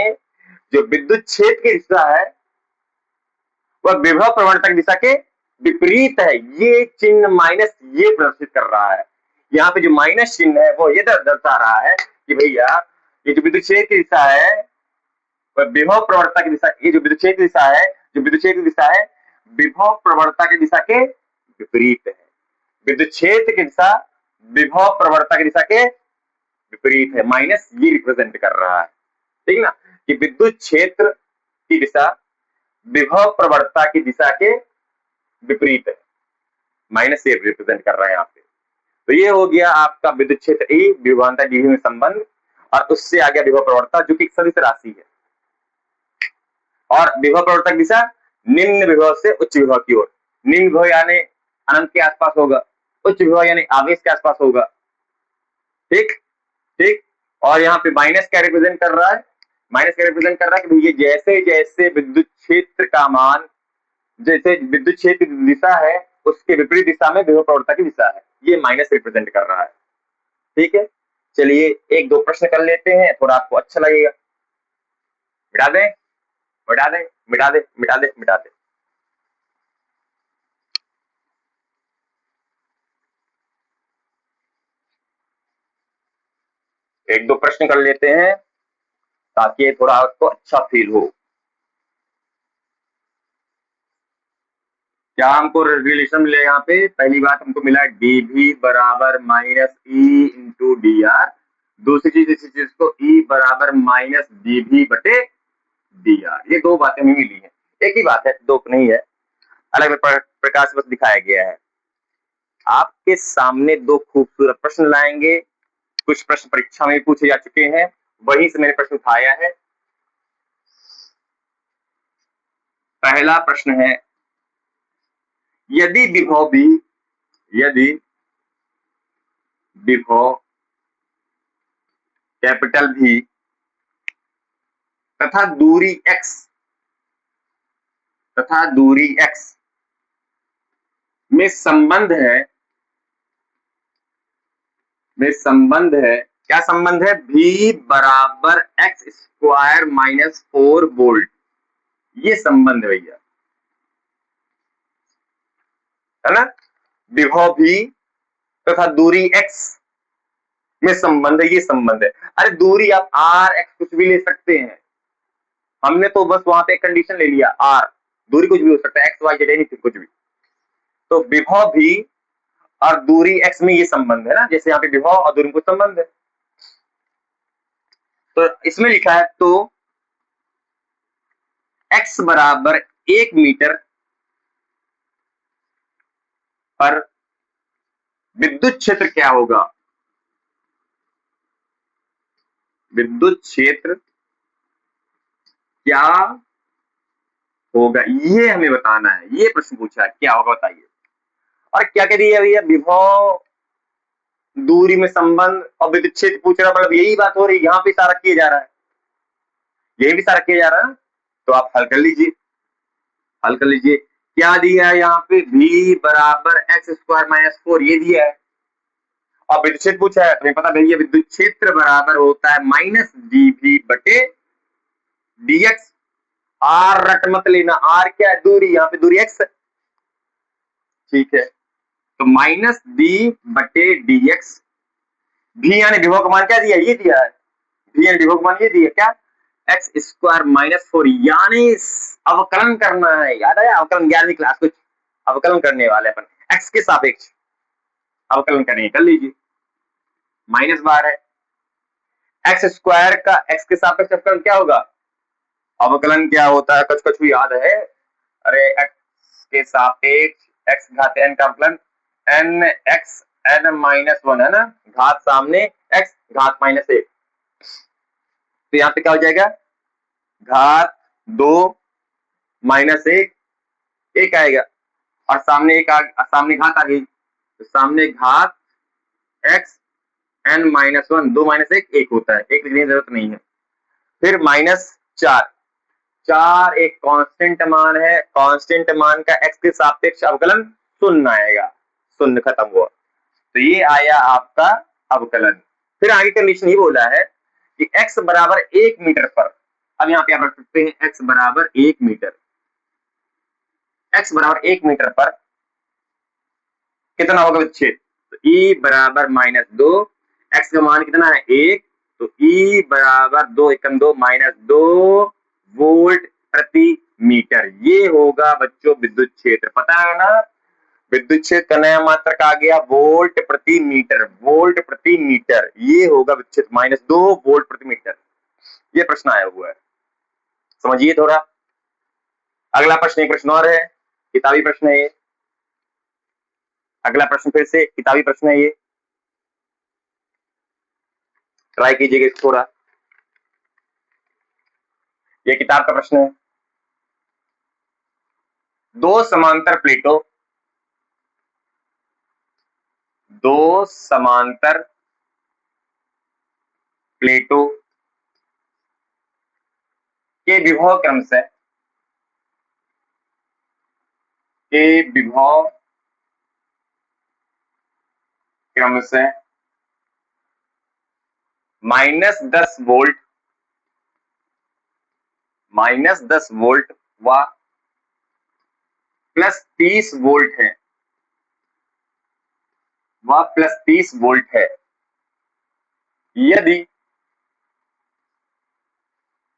जो विद्युत क्षेत्र की दिशा है वह विभव प्रवर्तक दिशा के विपरीत है। ये चिन्ह माइनस ये प्रदर्शित कर रहा है। यहाँ पे जो माइनस चिन्ह है वो ये दर्शा रहा है कि भैया ये जो विद्युत क्षेत्र की दिशा है वह विभव प्रवर्तक की दिशा, ये जो विद्युत क्षेत्र की दिशा है, जो विद्युत क्षेत्र की दिशा है विभव प्रवर्तक की दिशा के विपरीत है। विद्युत क्षेत्र की दिशा विभव प्रवणता की दिशा के विपरीत है, माइनस ये रिप्रेजेंट कर रहा है। ठीक ना, कि विद्युत क्षेत्र की दिशा विभव प्रवणता की दिशा के विपरीत है, माइनस ये रिप्रेजेंट कर रहा है यहाँ पे। तो ये हो गया आपका विद्युत क्षेत्र ई विभवांतर डीवी में संबंध, और उससे आ गया विभव प्रवणता जो कि एक सदिश राशि है, और विभव प्रवर्तक दिशा निम्न विभव से उच्च विभव की ओर। निम्न विभव यानी अनंत के आसपास होगा, उच्च विभव यानी आवेश के आसपास होगा। ठीक ठीक, और यहाँ पे माइनस क्या रिप्रेजेंट कर रहा है? माइनस क्या रिप्रेजेंट कर रहा है कि भैया जैसे जैसे विद्युत क्षेत्र का मान, जैसे विद्युत क्षेत्र की दिशा है उसके विपरीत दिशा में विभव प्रवणता की दिशा है, ये माइनस रिप्रेजेंट कर रहा है। ठीक है, चलिए एक दो प्रश्न कर लेते हैं, थोड़ा आपको अच्छा लगेगा। मिटा दें, मिटा दे मिटा दे मिटा दे मिटा दे। एक दो प्रश्न कर लेते हैं ताकि थोड़ा आपको अच्छा फील हो। क्या हमको रिलेशन मिले यहाँ पे? पहली बात हमको मिला dv बराबर minus E into D R. दूसरी चीज इसी चीज को ई बराबर माइनस dv बटे डी आर। ये दो बातें हमें मिली है, एक ही बात है, दो नहीं है, अलग प्रकार से बस दिखाया गया है। आपके सामने दो खूबसूरत प्रश्न लाएंगे, कुछ प्रश्न परीक्षा में पूछे जा चुके हैं, वहीं से मैंने प्रश्न उठाया है। पहला प्रश्न है, यदि विभव भी, यदि विभव कैपिटल भी तथा दूरी x में संबंध है, क्या संबंध है? v बराबर एक्स स्क्वायर माइनस 4 वोल्ट, ये संबंध है भैया, है ना। विभव भी तथा दूरी x में संबंध है, ये संबंध है। अरे दूरी आप r x कुछ भी ले सकते हैं, हमने तो बस वहां पे एक कंडीशन ले लिया r, दूरी कुछ भी हो सकता है, x y z एनीथिंग कुछ भी। तो विभव भी और दूरी x में ये संबंध है ना, जैसे यहाँ पे विभव और दूरी को संबंध है। तो इसमें लिखा है तो x बराबर 1 मीटर पर विद्युत क्षेत्र क्या होगा? विद्युत क्षेत्र क्या होगा, ये हमें बताना है। ये प्रश्न पूछा है, क्या होगा बताइए। और क्या कह दिया भैया? विभव दूरी में संबंध और विद्युत क्षेत्र पूछ रहा, मतलब यही बात हो रही है, यहाँ पे सारा किया जा रहा है, यही भी सारा किया जा रहा है। तो आप हल कर लीजिए, हल कर लीजिए। क्या दिया है यहाँ पे? v बराबर एक्स स्क्वायर माइनस 4, ये दिया है। और विद्युत क्षेत्र पूछा है, तुम्हें पता भैया विद्युत क्षेत्र बराबर होता है माइनस dv बटे dx। आर रट मत लेना, आर क्या है? दूरी, यहाँ पे दूरी x है, ठीक है। तो माइनस डी बटे dx, भी यानी विभव का मान क्या दिया? ये दिया है, भी यानी विभव का मान ये दिया, क्या? एक्स स्क्वायर माइनस 4, यानी अवकलन करना है, याद आया? अवकलन 11वीं क्लास, कुछ अवकलन करने वाले अपन, एक्स के सापेक्ष अवकलन करेंगे, कर लीजिए। माइनस बार है, एक्स स्क्वायर का एक्स के सापेक्ष अवकलन क्या होगा? अवकलन क्या होता है? कुछ कुछ भी याद है? अरे एक्स के सापेक्ष एक्स घात n का अवकलन n एक्स n माइनस 1 है ना, घात सामने x घात माइनस 1, तो यहाँ पे क्या हो जाएगा? घात 2 माइनस 1, एक आएगा, और सामने एक सामने घात आ गई, तो सामने घात x n माइनस 1, 2 माइनस 1 1 होता है, एक लिखने की जरूरत नहीं है। फिर माइनस 4, 4 एक कांस्टेंट मान है, कांस्टेंट मान का x के सापेक्ष अवकलन 0 आएगा, 0 खत्म हुआ। तो ये आया आपका अवकलन। फिर आगे कंडीशन ये बोला है कि x बराबर 1 मीटर पर, अब यहाँ पे आप रख सकते हैं x बराबर 1 मीटर, x बराबर 1 मीटर पर कितना होगा विच्छेद? तो E बराबर माइनस 2, x का मान कितना है? 1, तो E बराबर 2 एकम 2 माइनस 2 वोल्ट प्रति मीटर, ये होगा बच्चों विद्युत क्षेत्र। पता है ना, विद्युत क्षेत्र का नया मात्रक आ गया वोल्ट प्रति मीटर, वोल्ट प्रति मीटर, ये होगा विद्युत क्षेत्र, माइनस 2 वोल्ट प्रति मीटर। ये प्रश्न आया हुआ है, समझिए थोड़ा। अगला प्रश्न, एक प्रश्न और है, किताबी प्रश्न है ये। अगला प्रश्न फिर से किताबी प्रश्न है ये, ट्राई कीजिएगा इसको थोड़ा। ये किताब का प्रश्न है, दो समांतर प्लेटों, दो समांतर प्लेटों के विभव क्रम से, के विभव क्रम से -10 वोल्ट, -10 वोल्ट व +30 वोल्ट है, वह +30 वोल्ट है। यदि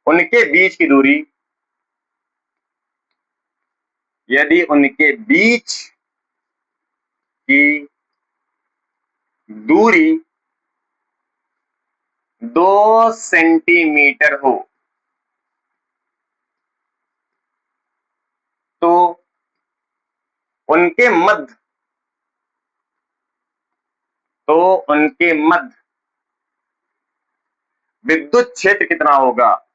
उनके बीच की दूरी, यदि उनके बीच की दूरी 2 सेंटीमीटर हो तो उनके मध्य विद्युत क्षेत्र कितना होगा?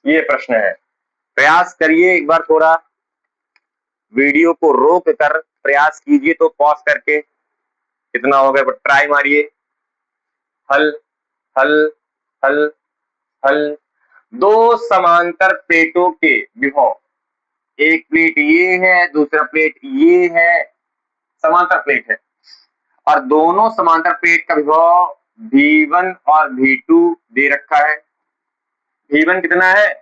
ये प्रश्न है। प्रयास करिए, एक बार थोड़ा वीडियो को रोक कर प्रयास कीजिए, तो पॉज करके कितना होगा ट्राई मारिए। हल हल हल हल। दो समांतर प्लेटों के विभव, एक प्लेट ये है, दूसरा प्लेट ये है, समांतर प्लेट है, और दोनों समांतर प्लेट का विभव V1 और V2 दे रखा है। V1 कितना है?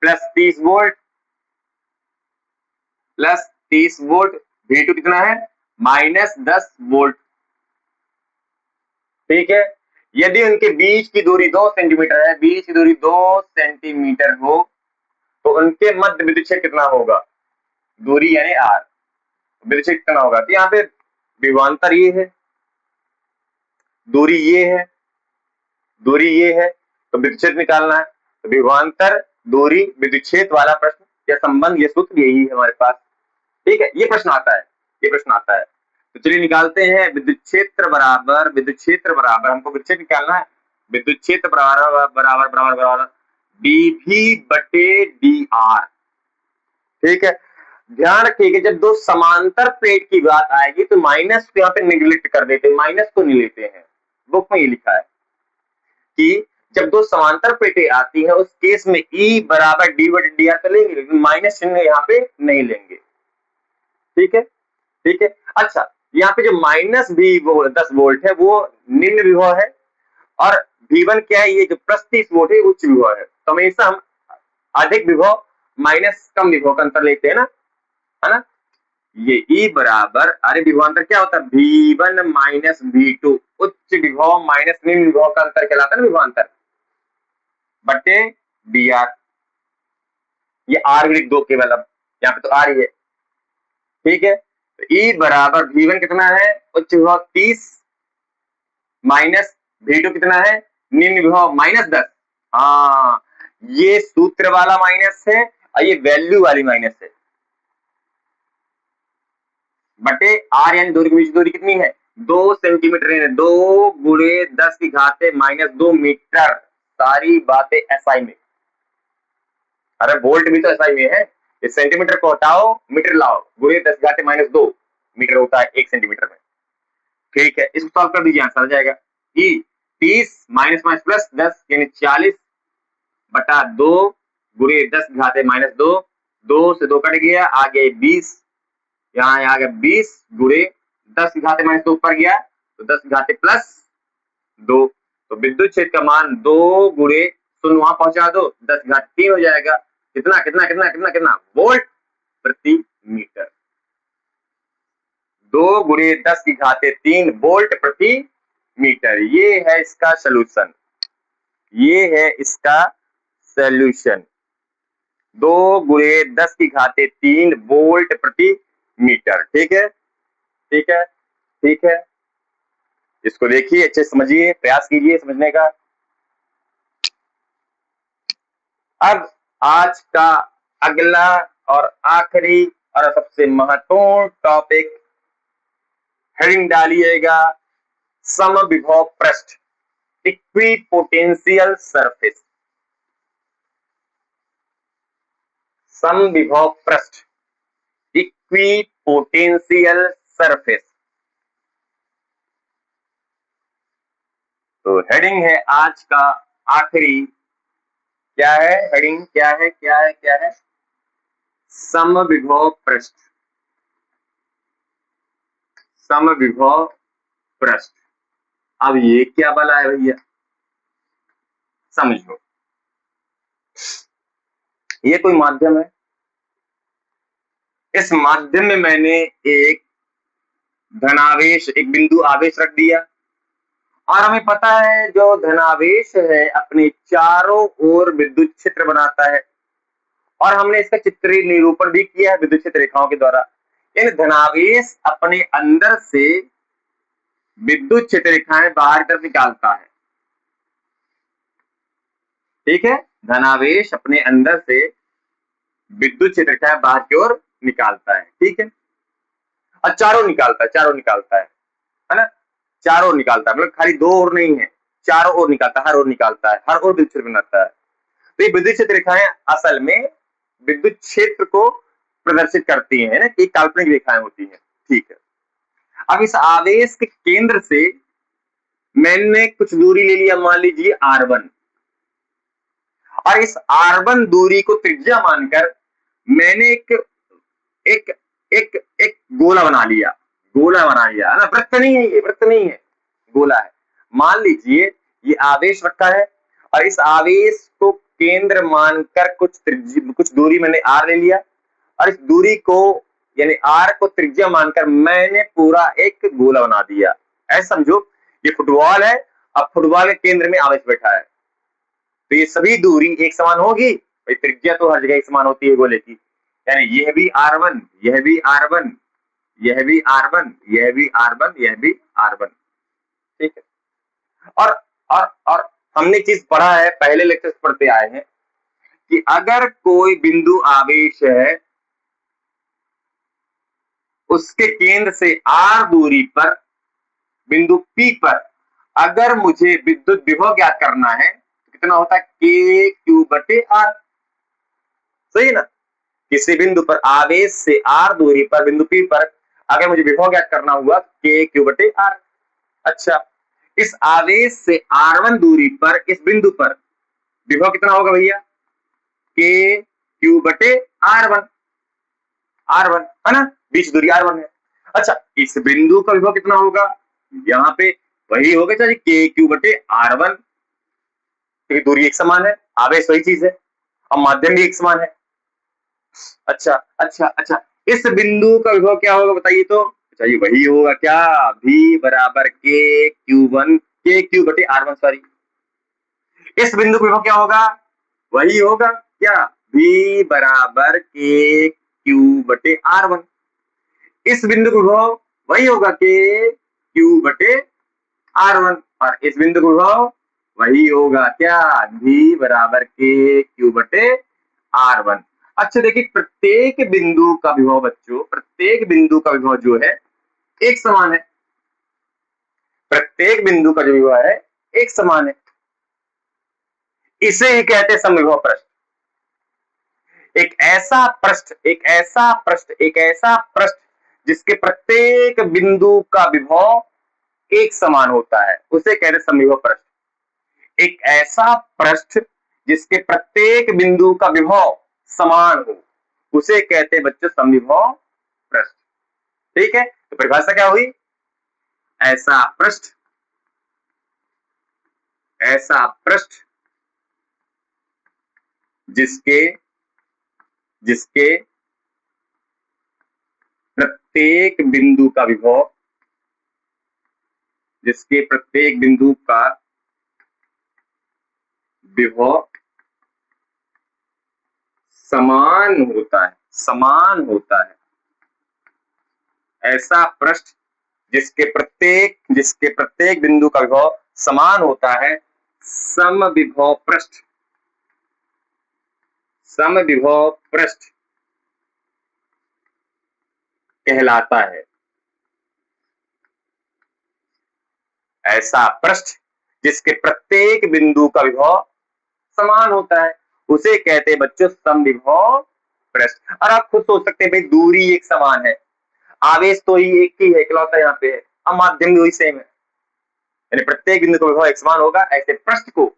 +30 वोल्ट, +30 वोल्ट। V2 कितना है? -10 वोल्ट। ठीक है। यदि उनके बीच की दूरी 2 सेंटीमीटर है, बीच की दूरी 2 सेंटीमीटर हो तो उनके मध्य विद्युत क्षेत्र कितना होगा? दूरी यानी R, विद्युत क्षेत्र कितना होगा? तो यहाँ पे विभवांतर ये है, दूरी ये है, दूरी ये है, तो विद्युत क्षेत्र निकालना है। तो विभवांतर, दूरी, विद्युत क्षेत्र वाला प्रश्न या संबंध, ये सूत्र यही है हमारे पास। ठीक है, ये प्रश्न आता है, ये प्रश्न आता है। तो चलिए निकालते हैं। विद्युत क्षेत्र बराबर, विद्युत क्षेत्र बराबर, हमको विद्युत क्षेत्र निकालना है। विद्युत क्षेत्र बराबर बराबर बराबर बराबर dV/dr। ठीक है। ध्यान रखिएगा, जब दो समांतर प्लेट की बात आएगी तो माइनस को यहाँ पे निगलेक्ट कर देते हैं, माइनस को नहीं लेते हैं। बुक में ये लिखा है कि जब दो समांतर प्लेटें आती है उस केस में E बराबर dV/dr तो लेंगे, लेकिन माइनस चिन्ह यहाँ पे नहीं लेंगे। ठीक है, ठीक है। अच्छा, यहाँ पे जो -10 वोल्ट है वो निम्न विभव है, और V1 क्या है? ये जो +30 वोल्ट है उच्च विभव है। तो हमेशा हम अधिक विभव माइनस कम विभव का अंतर लेते हैं ना, है ना। ये E बराबर, अरे विभवांतर क्या होता है? V1 माइनस V2, उच्च विभव माइनस निम्न विभव का अंतर कहलाता है ना विभवांतर, बटे dr। ये R भी लिख दो केवल, अब यहाँ पे तो R ही है। ठीक है। तो E बराबर V1 कितना है? उच्च विभव 30, माइनस V2 कितना है? निम्न विभव -10। हाँ, ये सूत्र वाला माइनस है और ये वैल्यू वाली माइनस है, बटे R, यानी दूरी के बीच दूरी कितनी है? 2 सेंटीमीटर, यानी 2 गुणे 10 की घाते -2 मीटर। सारी बातें SI में, अरे वोल्ट भी तो SI में है। इस सेंटीमीटर को हटाओ, मीटर लाओ, गुणे 10 घाते -2 मीटर होता है 1 सेंटीमीटर में। ठीक है, इसको सॉल्व कर दीजिए, आंसर आ जाएगा। E 30 माइनस माइनस प्लस 10 यानी 40/2 गुणे 10 घाते -2, 2 से 2 कट गया, आगे 20, यहाँ आ गया 20 गुणे 10 घाते -2 ऊपर गया तो 10 घाते +2। तो विद्युत क्षेत्र का मान 2 गुणे 0 वहां पहुंचा दो, 10 घाते 3 हो जाएगा। कितना कितना कितना कितना कितना? वोल्ट प्रति मीटर। 2 गुणे 10 की घाते 3 वोल्ट प्रति मीटर। ये है इसका सलूशन, ये है इसका सॉल्यूशन। 2 गुणे 10 की घाते 3 वोल्ट प्रति मीटर। ठीक है, ठीक है, ठीक है। इसको देखिए, अच्छे समझिए, प्रयास कीजिए समझने का। अब आज का अगला और आखिरी और सबसे महत्वपूर्ण टॉपिक, हेडिंग डालिएगा समविभव पृष्ठ, इक्विपोटेंशियल सरफेस। समविभव पृष्ठ, इक्विपोटेंशियल सरफेस। तो हेडिंग है आज का आखिरी, क्या है हेडिंग? क्या है क्या है क्या है? समविभव पृष्ठ, समविभव पृष्ठ। अब ये क्या बला है भैया, समझ लो। ये कोई माध्यम है, इस माध्यम में मैंने एक धनावेश, एक बिंदु आवेश रख दिया, और हमें पता है जो धनावेश है अपने चारों ओर विद्युत क्षेत्र बनाता है, और हमने इसका चित्रीय निरूपण भी किया है विद्युत क्षेत्र रेखाओं के द्वारा। यानी धनावेश अपने अंदर से विद्युत क्षेत्र रेखाएं बाहर की तरफ निकालता है, ठीक है। धनावेश अपने अंदर से विद्युत क्षेत्र रेखाएं बाहर की ओर निकालता है, ठीक है। और चारों निकालता है, चारों निकालता है ना, चारों ओर निकालता है, मतलब खाली दो ओर नहीं है, चारों ओर निकालता है, हर ओर निकालता है, हर ओर विद्युत क्षेत्र बनाता है। तो ये विद्युत क्षेत्र रेखाएं असल में विद्युत क्षेत्र को प्रदर्शित करती है ना, एक काल्पनिक रेखाएं होती है, ठीक है। अब इस आवेश के केंद्र से मैंने कुछ दूरी ले लिया, मान लीजिए R1, और इस R1 दूरी को त्रिज्या मानकर मैंने एक एक एक एक गोला बना लिया, गोला बना लिया है ना, वृत्त नहीं है, ये वृत्त नहीं है, गोला है। मान लीजिए ये आवेश रखा है, और इस आवेश को केंद्र मानकर कुछ दूरी मैंने R ले लिया, और इस दूरी को यानी R को त्रिज्या मानकर मैंने पूरा एक गोला बना दिया। ऐसा समझो ये फुटबॉल है, अब फुटबॉल के केंद्र में आवेश बैठा है, तो ये सभी दूरी एक समान होगी, त्रिज्या तो हर जगह एक समान होती है गोले की, यानी यह भी R1, यह भी R1, यह भी R1, यह भी R1, यह भी R1, ठीक है। और और हमने चीज पढ़ा है, पहले लेक्चर पढ़ते आए हैं कि अगर कोई बिंदु आवेश है, उसके केंद्र से R दूरी पर बिंदु P पर अगर मुझे विद्युत विभव ज्ञात करना है तो कितना होता है, KQ/R, सही है ना। किसी बिंदु पर आवेश से R दूरी पर बिंदु P पर अगर मुझे विभव ज्ञात करना हुआ KQ/R। अच्छा, इस आवेश से R1 दूरी पर इस बिंदु पर विभव कितना होगा भैया, KQ/R1, R1 है ना, बीच दूरी R1 है। अच्छा, इस बिंदु का विभव कितना होगा, यहाँ पे वही होगा चाहे KQ/R1, क्योंकि दूरी एक समान है, आवेश वही चीज है, और माध्यम भी एक समान है। अच्छा अच्छा अच्छा, इस बिंदु का विभव क्या होगा बताइए तो, अच्छा ये वही होगा क्या, V बराबर KQ/R1, सॉरी, इस बिंदु का विभव क्या होगा, वही होगा क्या, V बराबर KQ/R1, इस बिंदु का विभव वही होगा KQ/R1, और इस बिंदु का विभव वही होगा क्या, V बराबर KQ/R1। अच्छा देखिए, प्रत्येक बिंदु का विभव बच्चों, प्रत्येक बिंदु का विभव जो है एक समान है, प्रत्येक बिंदु का जो विभव है एक समान है, इसे ही कहते हैं समविभव पृष्ठ। एक ऐसा पृष्ठ, एक ऐसा पृष्ठ, एक ऐसा पृष्ठ जिसके प्रत्येक बिंदु का विभव एक समान होता है, उसे कहते हैं समविभव पृष्ठ। एक ऐसा पृष्ठ जिसके प्रत्येक बिंदु का विभव समान हो, उसे कहते हैं बच्चों समविभव पृष्ठ, ठीक है। तो परिभाषा क्या हुई, ऐसा पृष्ठ, ऐसा पृष्ठ जिसके जिसके प्रत्येक बिंदु का विभव, जिसके प्रत्येक बिंदु का विभव समान होता है, समान होता है, ऐसा पृष्ठ जिसके प्रत्येक बिंदु का विभव समान होता है, समविभव पृष्ठ, समविभव पृष्ठ कहलाता है। ऐसा पृष्ठ जिसके प्रत्येक बिंदु का विभव समान होता है, उसे कहते हैं बच्चों समविभव पृष्ठ। और आप खुद सोच सकते हैं भाई दूरी एक समान है, आवेश तो ही एक ही है, इकलौता यहाँ पे है, और माध्यम भी वही सेम है, यानी प्रत्येक बिंदु का विभव एक समान होगा। ऐसे पृष्ठ को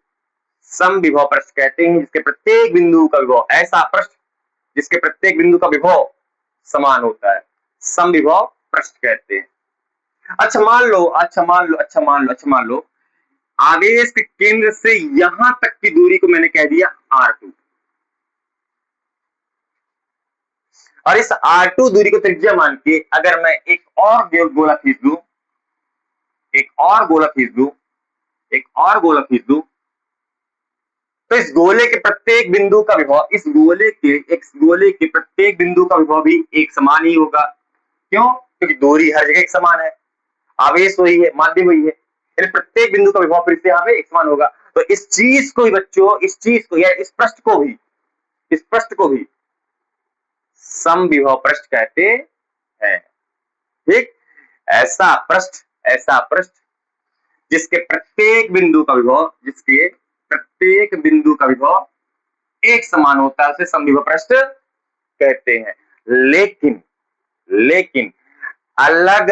समविभव पृष्ठ कहते हैं जिसके प्रत्येक बिंदु का विभव, ऐसा पृष्ठ जिसके प्रत्येक बिंदु का विभव समान होता है, समविभव पृष्ठ कहते हैं। अच्छा मान लो आवेश के केंद्र से यहां तक की दूरी को मैंने कह दिया R2, और इस R2 दूरी को त्रिज्या मान के अगर मैं एक और गोला खींच दूं, तो इस गोले के प्रत्येक बिंदु का विभव, इस गोले के प्रत्येक बिंदु का विभव भी एक समान ही होगा। क्यों? क्योंकि दूरी हर जगह एक समान है, आवेश वही है, माध्यम वही है, यानी प्रत्येक बिंदु का विभव फिर से यहाँ पे एक समान होगा। तो इस चीज को भी बच्चों, इस चीज को या इस पृष्ठ को भी समविभव पृष्ठ कहते हैं। ठीक, ऐसा पृष्ठ जिसके प्रत्येक बिंदु का विभव एक समान होता है, उसे समविभव पृष्ठ कहते हैं। लेकिन अलग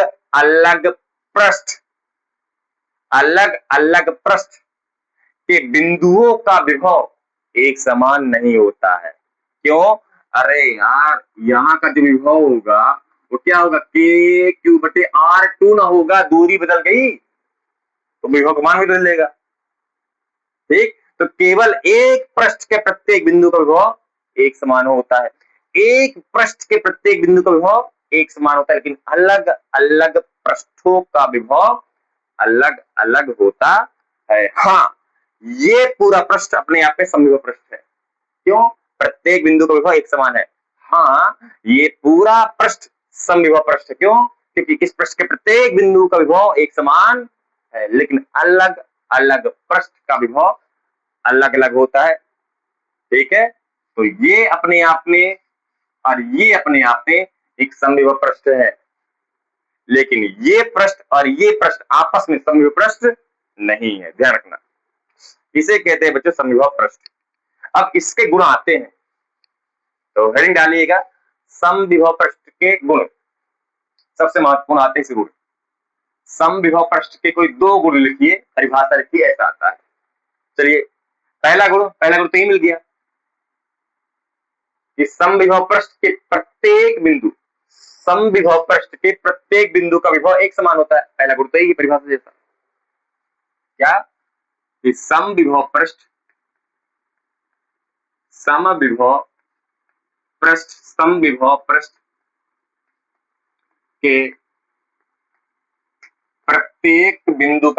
अलग पृष्ठ के बिंदुओं का विभव एक समान नहीं होता है। क्यों? अरे यार, यहाँ का जो विभव होगा वो क्या होगा, Q/R2 ना होगा, दूरी बदल गई तो विभव का मान भी बदल लेगा। ठीक, तो केवल एक पृष्ठ के प्रत्येक बिंदु का विभव एक समान होता है, एक पृष्ठ के प्रत्येक बिंदु का विभव एक समान होता है, लेकिन अलग अलग पृष्ठों का विभव अलग अलग होता है। हाँ, ये पूरा पृष्ठ अपने आप में समविभव पृष्ठ है। क्यों? प्रत्येक बिंदु का विभव एक समान है। हाँ, ये पूरा पृष्ठ समविभव पृष्ठ है। क्यों? क्योंकि इस पृष्ठ के प्रत्येक बिंदु का विभव एक समान है, लेकिन अलग अलग पृष्ठ का विभव अलग अलग होता है। ठीक है, तो ये अपने आप में और ये अपने आप में एक समविभव पृष्ठ है, लेकिन ये पृष्ठ और ये पृष्ठ आपस में समविभव पृष्ठ नहीं है, ध्यान रखना। इसे कहते हैं बच्चों समविभव पृष्ठ। अब इसके गुण आते हैं, तो हेडिंग डालिएगा समविभव पृष्ठ के गुण। सबसे महत्वपूर्ण आते हैं गुण। समविभव पृष्ठ के कोई दो गुण लिखिए, परिभाषा लिखिए, ऐसा आता है। चलिए, पहला गुण तो ये मिल गया कि समविभव पृष्ठ के प्रत्येक बिंदु का विभव एक समान होता है। पहला गुण तो यही परिभाषा जैसा क्या, कि समविभव पृष्ठ के प्रत्येक बिंदु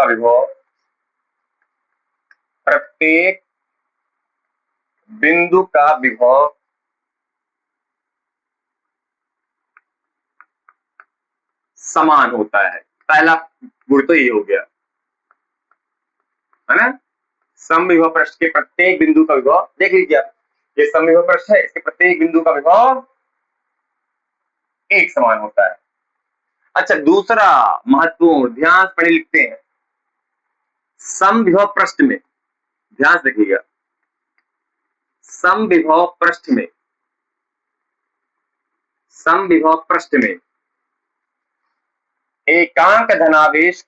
का विभव समान होता है। पहला गुण तो ये हो गया, है ना। समविभव पृष्ठ के प्रत्येक बिंदु का विभव, देख लीजिए आप, ये समविभव पृष्ठ है, इसके प्रत्येक बिंदु का विभव एक समान होता है। अच्छा, दूसरा महत्वपूर्ण, ध्यान से पढ़े लिखते हैं। समविभव पृष्ठ में ध्यान से देखिएगा, समविभव पृष्ठ में एकांक धनावेश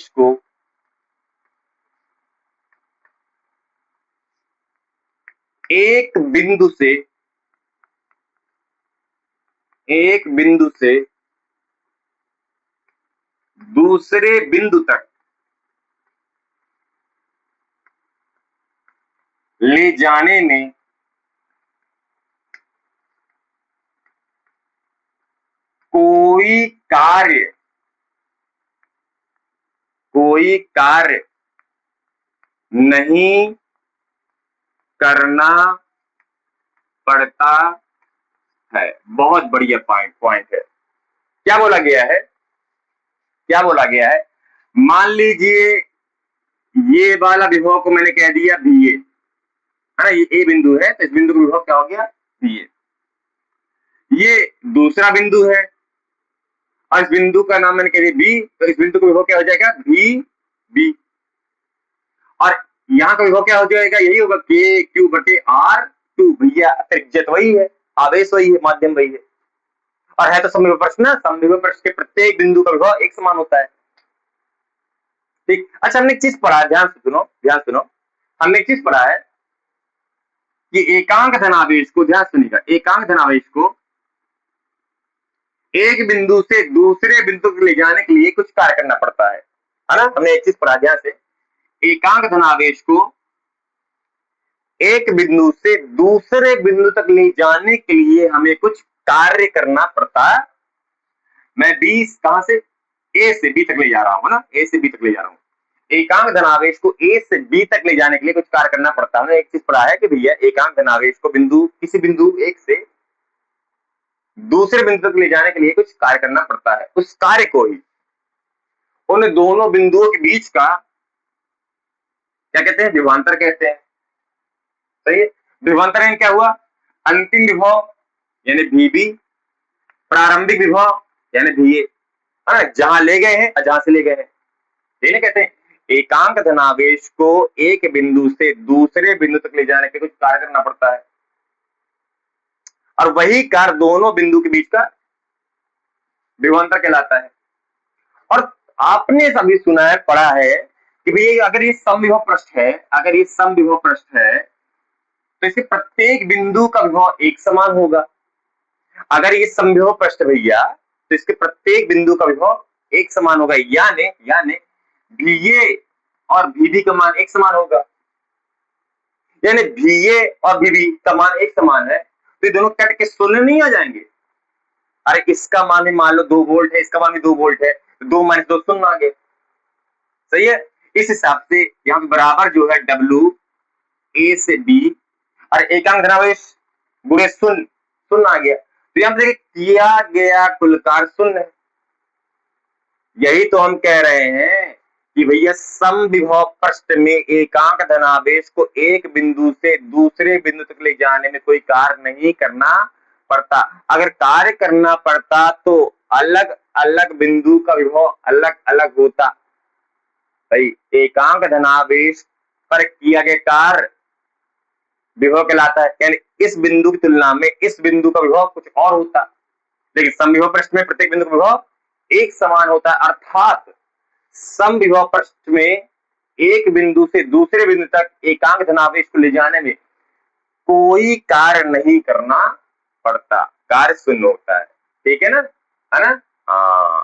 को एक बिंदु से दूसरे बिंदु तक ले जाने में कोई कार्य नहीं करना पड़ता है। बहुत बढ़िया पॉइंट है। क्या बोला गया है, मान लीजिए ये वाला विभव को मैंने कह दिया VA, है ना, ये A बिंदु है, तो इस बिंदु का विभव क्या हो गया, VA। ये दूसरा बिंदु है और इस बिंदु का नाम मैंने कह दिया B, तो इस बिंदु का विभव क्या हो जाएगा, VB। और यहाँ का विभव क्या हो जाएगा, यही होगा KQ/R2। भैया त्रिज्या वही है, आवेश वही है, माध्यम वही है, और है तो समविभव पृष्ठ ना। समविभव पृष्ठ के प्रत्येक बिंदु का विभव एक समान होता है। ठीक, अच्छा, हमने एक चीज पढ़ा है, ध्यान सुनो, हमने एक चीज पढ़ा है कि एकांक धनावेश को, ध्यान सुनिएगा, एकांक धनावेश को एक बिंदु से दूसरे बिंदु तक ले जाने के लिए कुछ कार्य करना पड़ता है ना। हमने एक चीज पढ़ा ध्यान से, एकांक धनावेश को एक बिंदु से दूसरे बिंदु तक ले जाने के लिए हमें कुछ कार्य करना पड़ता है। मैं बी कहां से, ए से बी तक ले जा रहा हूं ना, ए से बी तक ले जा रहा हूं। एकांक धनावेश को ए से बी तक ले जाने के लिए कुछ कार्य करना पड़ता है। हमने एक चीज पढ़ा है कि भैया एकांक धनावेश को बिंदु, किसी बिंदु एक से दूसरे बिंदु तक ले जाने के लिए कुछ कार्य करना पड़ता है। उस कार्य को ही उन दोनों बिंदुओं के बीच का क्या कहते हैं, विभवांतर कहते हैं। सही है। विभवांतर में क्या हुआ, अंतिम विभव यानी VB, प्रारंभिक विभव यानी VA, है ना, जहां ले गए हैं और जहां से ले गए हैं, ये नहीं कहते हैं। एकांक धनावेश को एक बिंदु से दूसरे बिंदु तक ले जाने के कुछ कार्य करना पड़ता है, और वही कार्य दोनों बिंदु के बीच का विभवांतर कहलाता है। और आपने सभी सुना है, पढ़ा है कि भैया अगर ये समविभव पृष्ठ है, अगर ये समविभव पृष्ठ है तो इसके प्रत्येक बिंदु का विभव एक समान होगा। अगर ये समविभव पृष्ठ भैया तो इसके प्रत्येक बिंदु का विभव एक समान होगा, यानी VA और VB का मान एक समान होगा। यानी VA और VB का मान एक समान है तो ये दोनों कट के शून्य नहीं आ जाएंगे। अरे इसका मान भी मान लो 2 वोल्ट है, इसका मान भी 2 वोल्ट है, तो 2 - 2 शून्य आ गए। सही है। इस हिसाब से यहाँ पे बराबर जो है W A से B और एकांक धनावेश गुणे शून्य, शून्य आ गया। तो यहाँ पे किया गया कुल कार्य शून्य है। यही तो हम कह रहे हैं कि भैया समविभव पृष्ठ में एकांक धनावेश को एक बिंदु से दूसरे बिंदु तक ले जाने में कोई कार्य नहीं करना पड़ता। अगर कार्य करना पड़ता तो अलग अलग बिंदु का विभव अलग अलग होता। भाई एकांक धनावेश पर किया गया कार्य विभव कहलाता है, यानी इस बिंदु की तुलना में इस बिंदु का विभव कुछ और होता। लेकिन समविभव पृष्ठ में प्रत्येक बिंदु का विभव एक समान होता है, अर्थात समविभव पृष्ठ में एक बिंदु से दूसरे बिंदु तक एकांक धनावेश को ले जाने में कोई कार्य नहीं करना पड़ता, कार्य शून्य होता है। ठीक है ना, है ना। हाँ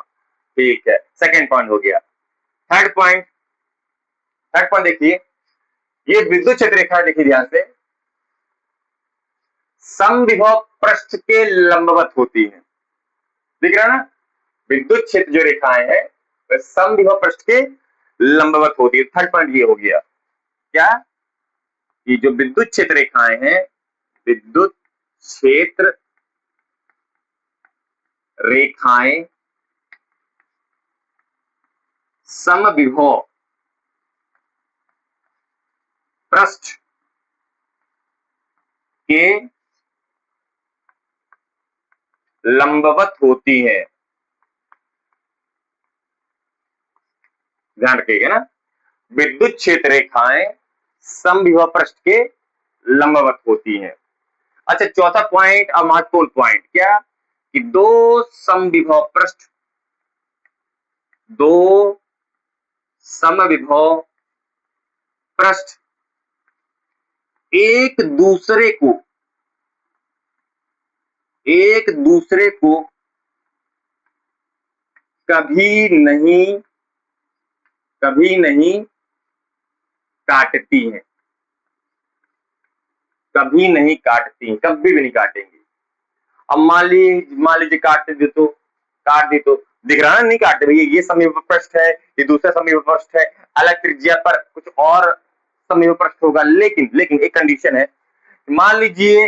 ठीक है, सेकेंड पॉइंट हो गया। थर्ड पॉइंट देखिए, ये विद्युत क्षेत्र रेखा देखिए ध्यान से, समविभव पृष्ठ के लंबवत होती है। दिख रहा है ना, विद्युत क्षेत्र जो रेखाएं हैं वह समविभव पृष्ठ के लंबवत होती है। थर्ड पॉइंट ये हो गया क्या, कि जो विद्युत क्षेत्र रेखाएं हैं, विद्युत क्षेत्र रेखाएं समविभव पृष्ठ के लंबवत होती है। ध्यान रखिएगा ना, विद्युत क्षेत्र रेखाएं समविभव पृष्ठ के लंबवत होती हैं। अच्छा, चौथा पॉइंट और महत्वपूर्ण पॉइंट क्या, कि दो समविभव पृष्ठ एक दूसरे को कभी नहीं काटती हैं, कभी भी नहीं काटेंगे। अब मान लीजिए काट दी तो दिख रहा है नहीं काटते भैया, ये समविभव पृष्ठ है, ये दूसरा समविभव पृष्ठ है, अलग त्रिज्या पर कुछ और समविभव पृष्ठ होगा। लेकिन एक कंडीशन है, मान लीजिए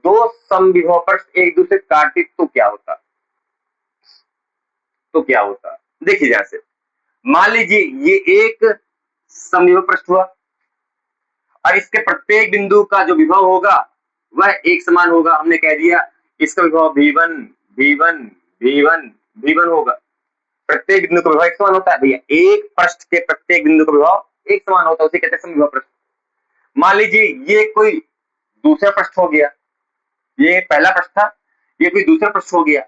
दो समविभव पृष्ठ एक दूसरे काटे तो क्या होता, देखिए ध्यान से। मान लीजिए ये एक समविभव पृष्ठ हुआ और इसके प्रत्येक बिंदु का जो विभव होगा वह एक समान होगा। हमने कह दिया इसका विभव V1 होगा। प्रत्येक बिंदु का विभव एक समान होता है भैया, एक पृष्ठ के प्रत्येक बिंदु का विभव एक समान होता है, उसे कहते हैं समविभव पृष्ठ। मान लीजिए ये कोई दूसरा पृष्ठ हो गया, ये पहला पृष्ठ था, ये कोई दूसरा पृष्ठ हो गया,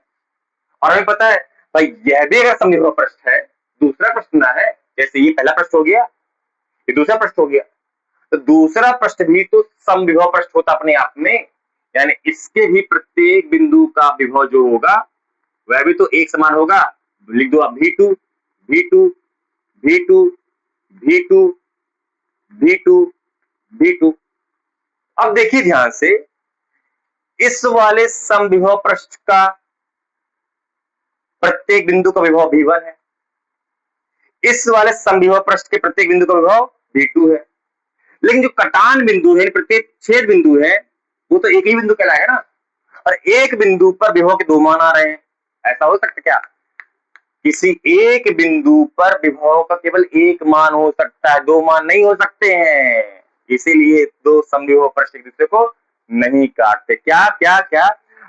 और हमें पता है भाई यह भी अगर समविभव पृष्ठ है, दूसरा पृष्ठ ना है, जैसे ये पहला पृष्ठ हो गया, ये दूसरा पृष्ठ हो गया, तो दूसरा पृष्ठ भी तो समविभव पृष्ठ होता अपने आप में, यानी इसके भी प्रत्येक बिंदु का विभव जो होगा वह भी तो एक समान होगा। लिख दो आप V2 V2 V2 V2 V2 V2। अब देखिए ध्यान से, इस वाले समविभव पृष्ठ का प्रत्येक बिंदु का विभव V1 है, इस वाले समविभव पृष्ठ के प्रत्येक बिंदु का विभव V2 है, लेकिन जो कटान बिंदु है, प्रत्येक छेद बिंदु है, वो तो एक ही बिंदु कहलाएगा ना। और एक बिंदु पर विभव के दो मान आ रहे हैं, ऐसा हो सकता क्या? किसी एक बिंदु पर विभव का केवल एक मान हो सकता है, दो मान नहीं हो सकते हैं। इसीलिए दो समविभव पृष्ठ एक दूसरे को नहीं काटते। क्या क्या क्या?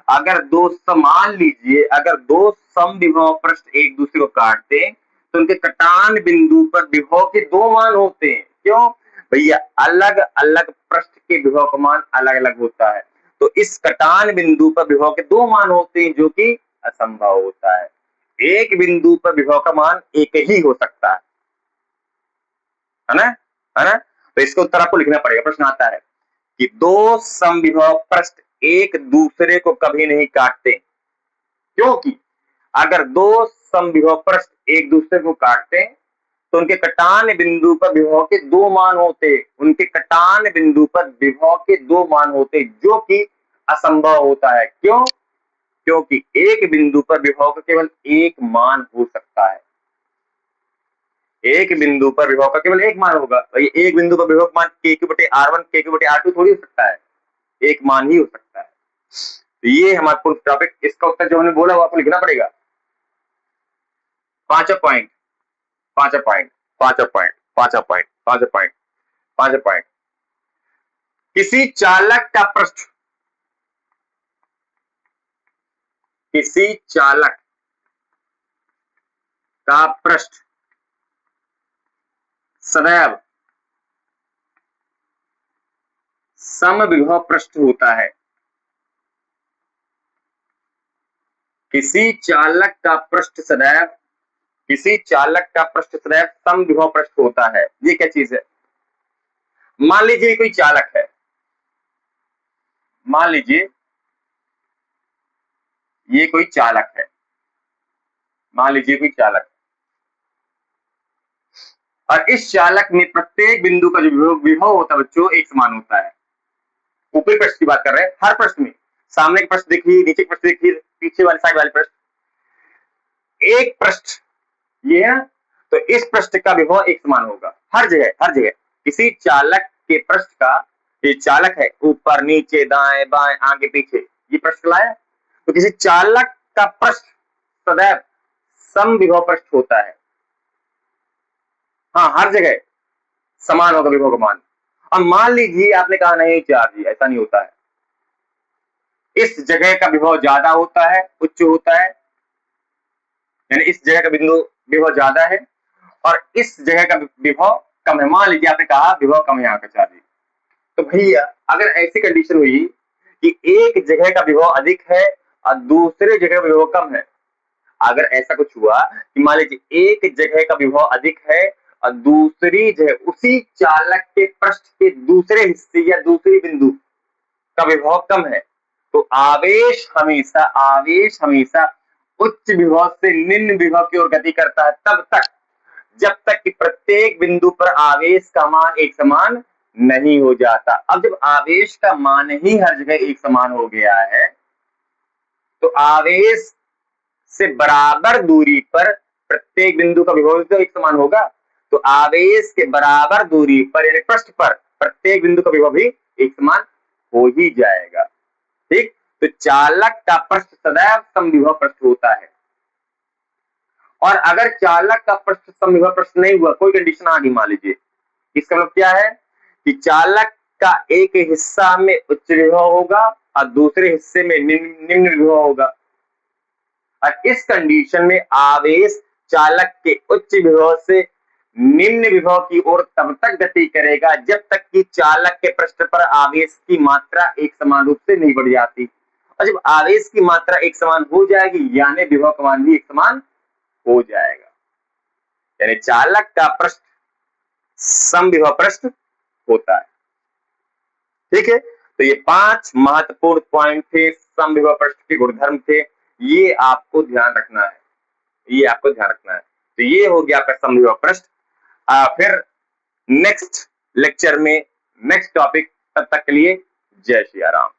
अगर मान लीजिए अगर दो समविभव पृष्ठ एक दूसरे को काटते हैं तो उनके कटान बिंदु पर विभव के दो मान होते हैं। क्यों भैया? अलग अलग पृष्ठ के विभव का मान अलग अलग होता है, तो इस कटान बिंदु पर विभव के दो मान होते हैं, जो कि असंभव होता है। एक बिंदु पर विभव का मान एक ही हो सकता है ना, है ना? तो इसका उत्तर आपको लिखना पड़ेगा। प्रश्न आता है कि दो समविभव पृष्ठ एक दूसरे को कभी नहीं काटते, क्योंकि अगर दो समविभव पृष्ठ एक दूसरे को काटते तो उनके कटान बिंदु पर विभव के दो मान होते, उनके कटान बिंदु पर विभव के दो मान होते, जो कि असंभव होता है। क्यों? क्योंकि एक बिंदु पर विभव का केवल एक मान हो सकता है, एक बिंदु पर विभव का केवल एक मान होगा। भाई एक बिंदु पर विभव मान KQ/R1 KQ/R2 थोड़ी हो सकता है, एक मान ही हो सकता है। तो ये हमारा पूर्ण टॉपिक। इसका उत्तर जो हमने बोला वो आपको लिखना पड़ेगा। पांचवा पॉइंट, पांचवा पॉइंट, पांचवा पॉइंट, पांचवा पॉइंट, पांचवा पॉइंट, पांचवा पॉइंट। किसी चालक का पृष्ठ, किसी चालक का पृष्ठ सदैव समविभव पृष्ठ होता है। किसी चालक का पृष्ठ सदैव, किसी चालक का पृष्ठ सदैव समविभव पृष्ठ होता है। ये क्या चीज है? मान लीजिए कोई चालक है, मान लीजिए ये कोई चालक है, मान लीजिए कोई चालक, और इस चालक में प्रत्येक बिंदु का जो विभव होता है बच्चों एक समान होता है। ऊपरी पृष्ठ की बात कर रहे हैं, हर पृष्ठ में, सामने के पृष्ठ देखिए, नीचे के पृष्ठ देखिए, पीछे वाले साइड वाले पृष्ठ, एक पृष्ठ ये है, तो इस पृष्ठ का विभव एक समान होगा हर जगह, हर जगह। किसी चालक के पृष्ठ का, ये चालक है, ऊपर नीचे दाएं बाएं आगे पीछे ये पृष्ठ लाया, तो किसी चालक का पृष्ठ सदैव समविभव पृष्ठ होता है। हाँ, हर जगह समान होगा विभव का मान। अब मान लीजिए आपने कहा नहीं चार जी, ऐसा नहीं होता है। इस जगह का विभव ज्यादा होता है, उच्च होता है, यानी इस जगह का बिंदु विभव ज्यादा है और इस जगह का विभव कम है। मान लीजिए आपने कहा विभव कम है यहाँ का चार जी, तो भैया अगर ऐसी कंडीशन हुई कि एक जगह का विभव अधिक है और दूसरे जगह का विभव कम है, अगर ऐसा कुछ हुआ कि मान लीजिए एक जगह का विभव अधिक है और दूसरी जगह उसी चालक के पृष्ठ के दूसरे हिस्से या दूसरी बिंदु का विभव कम है, तो आवेश हमेशा, आवेश हमेशा उच्च विभव से निम्न विभव की ओर गति करता है, तब तक जब तक कि प्रत्येक बिंदु पर आवेश का मान एक समान नहीं हो जाता। अब जब आवेश का मान ही हर जगह एक समान हो गया है, तो आवेश से बराबर दूरी पर प्रत्येक बिंदु का विभव तो एक समान होगा, तो आवेश के बराबर दूरी पर यानी पृष्ठ पर प्रत्येक बिंदु का विभव भी एक समान हो ही जाएगा। ठीक, तो चालक का पृष्ठ सदैव समविभव पृष्ठ होता है। और अगर चालक का पृष्ठ समविभव पृष्ठ नहीं हुआ, कोई कंडीशन आ गई मान लीजिए, इसका मतलब क्या है कि चालक का एक हिस्सा में उच्च विभव होगा और दूसरे हिस्से में निम्न विभव होगा, और इस कंडीशन में आवेश चालक के उच्च विभव से निम्न विभव की ओर तब तक गति करेगा जब तक कि चालक के पृष्ठ पर आवेश की मात्रा एक समान रूप से नहीं बढ़ जाती। और जब आवेश की मात्रा एक समान हो जाएगी यानी विभव का मान भी एक समान हो जाएगा, यानी चालक का पृष्ठ समविभव पृष्ठ होता है। ठीक है, तो ये 5 महत्वपूर्ण पॉइंट थे, समविभव प्रश्न के गुणधर्म थे, ये आपको ध्यान रखना है, ये आपको ध्यान रखना है। तो ये हो गया आपका समविभव प्रश्न। फिर नेक्स्ट लेक्चर में नेक्स्ट टॉपिक, तब तक के लिए जय श्री राम।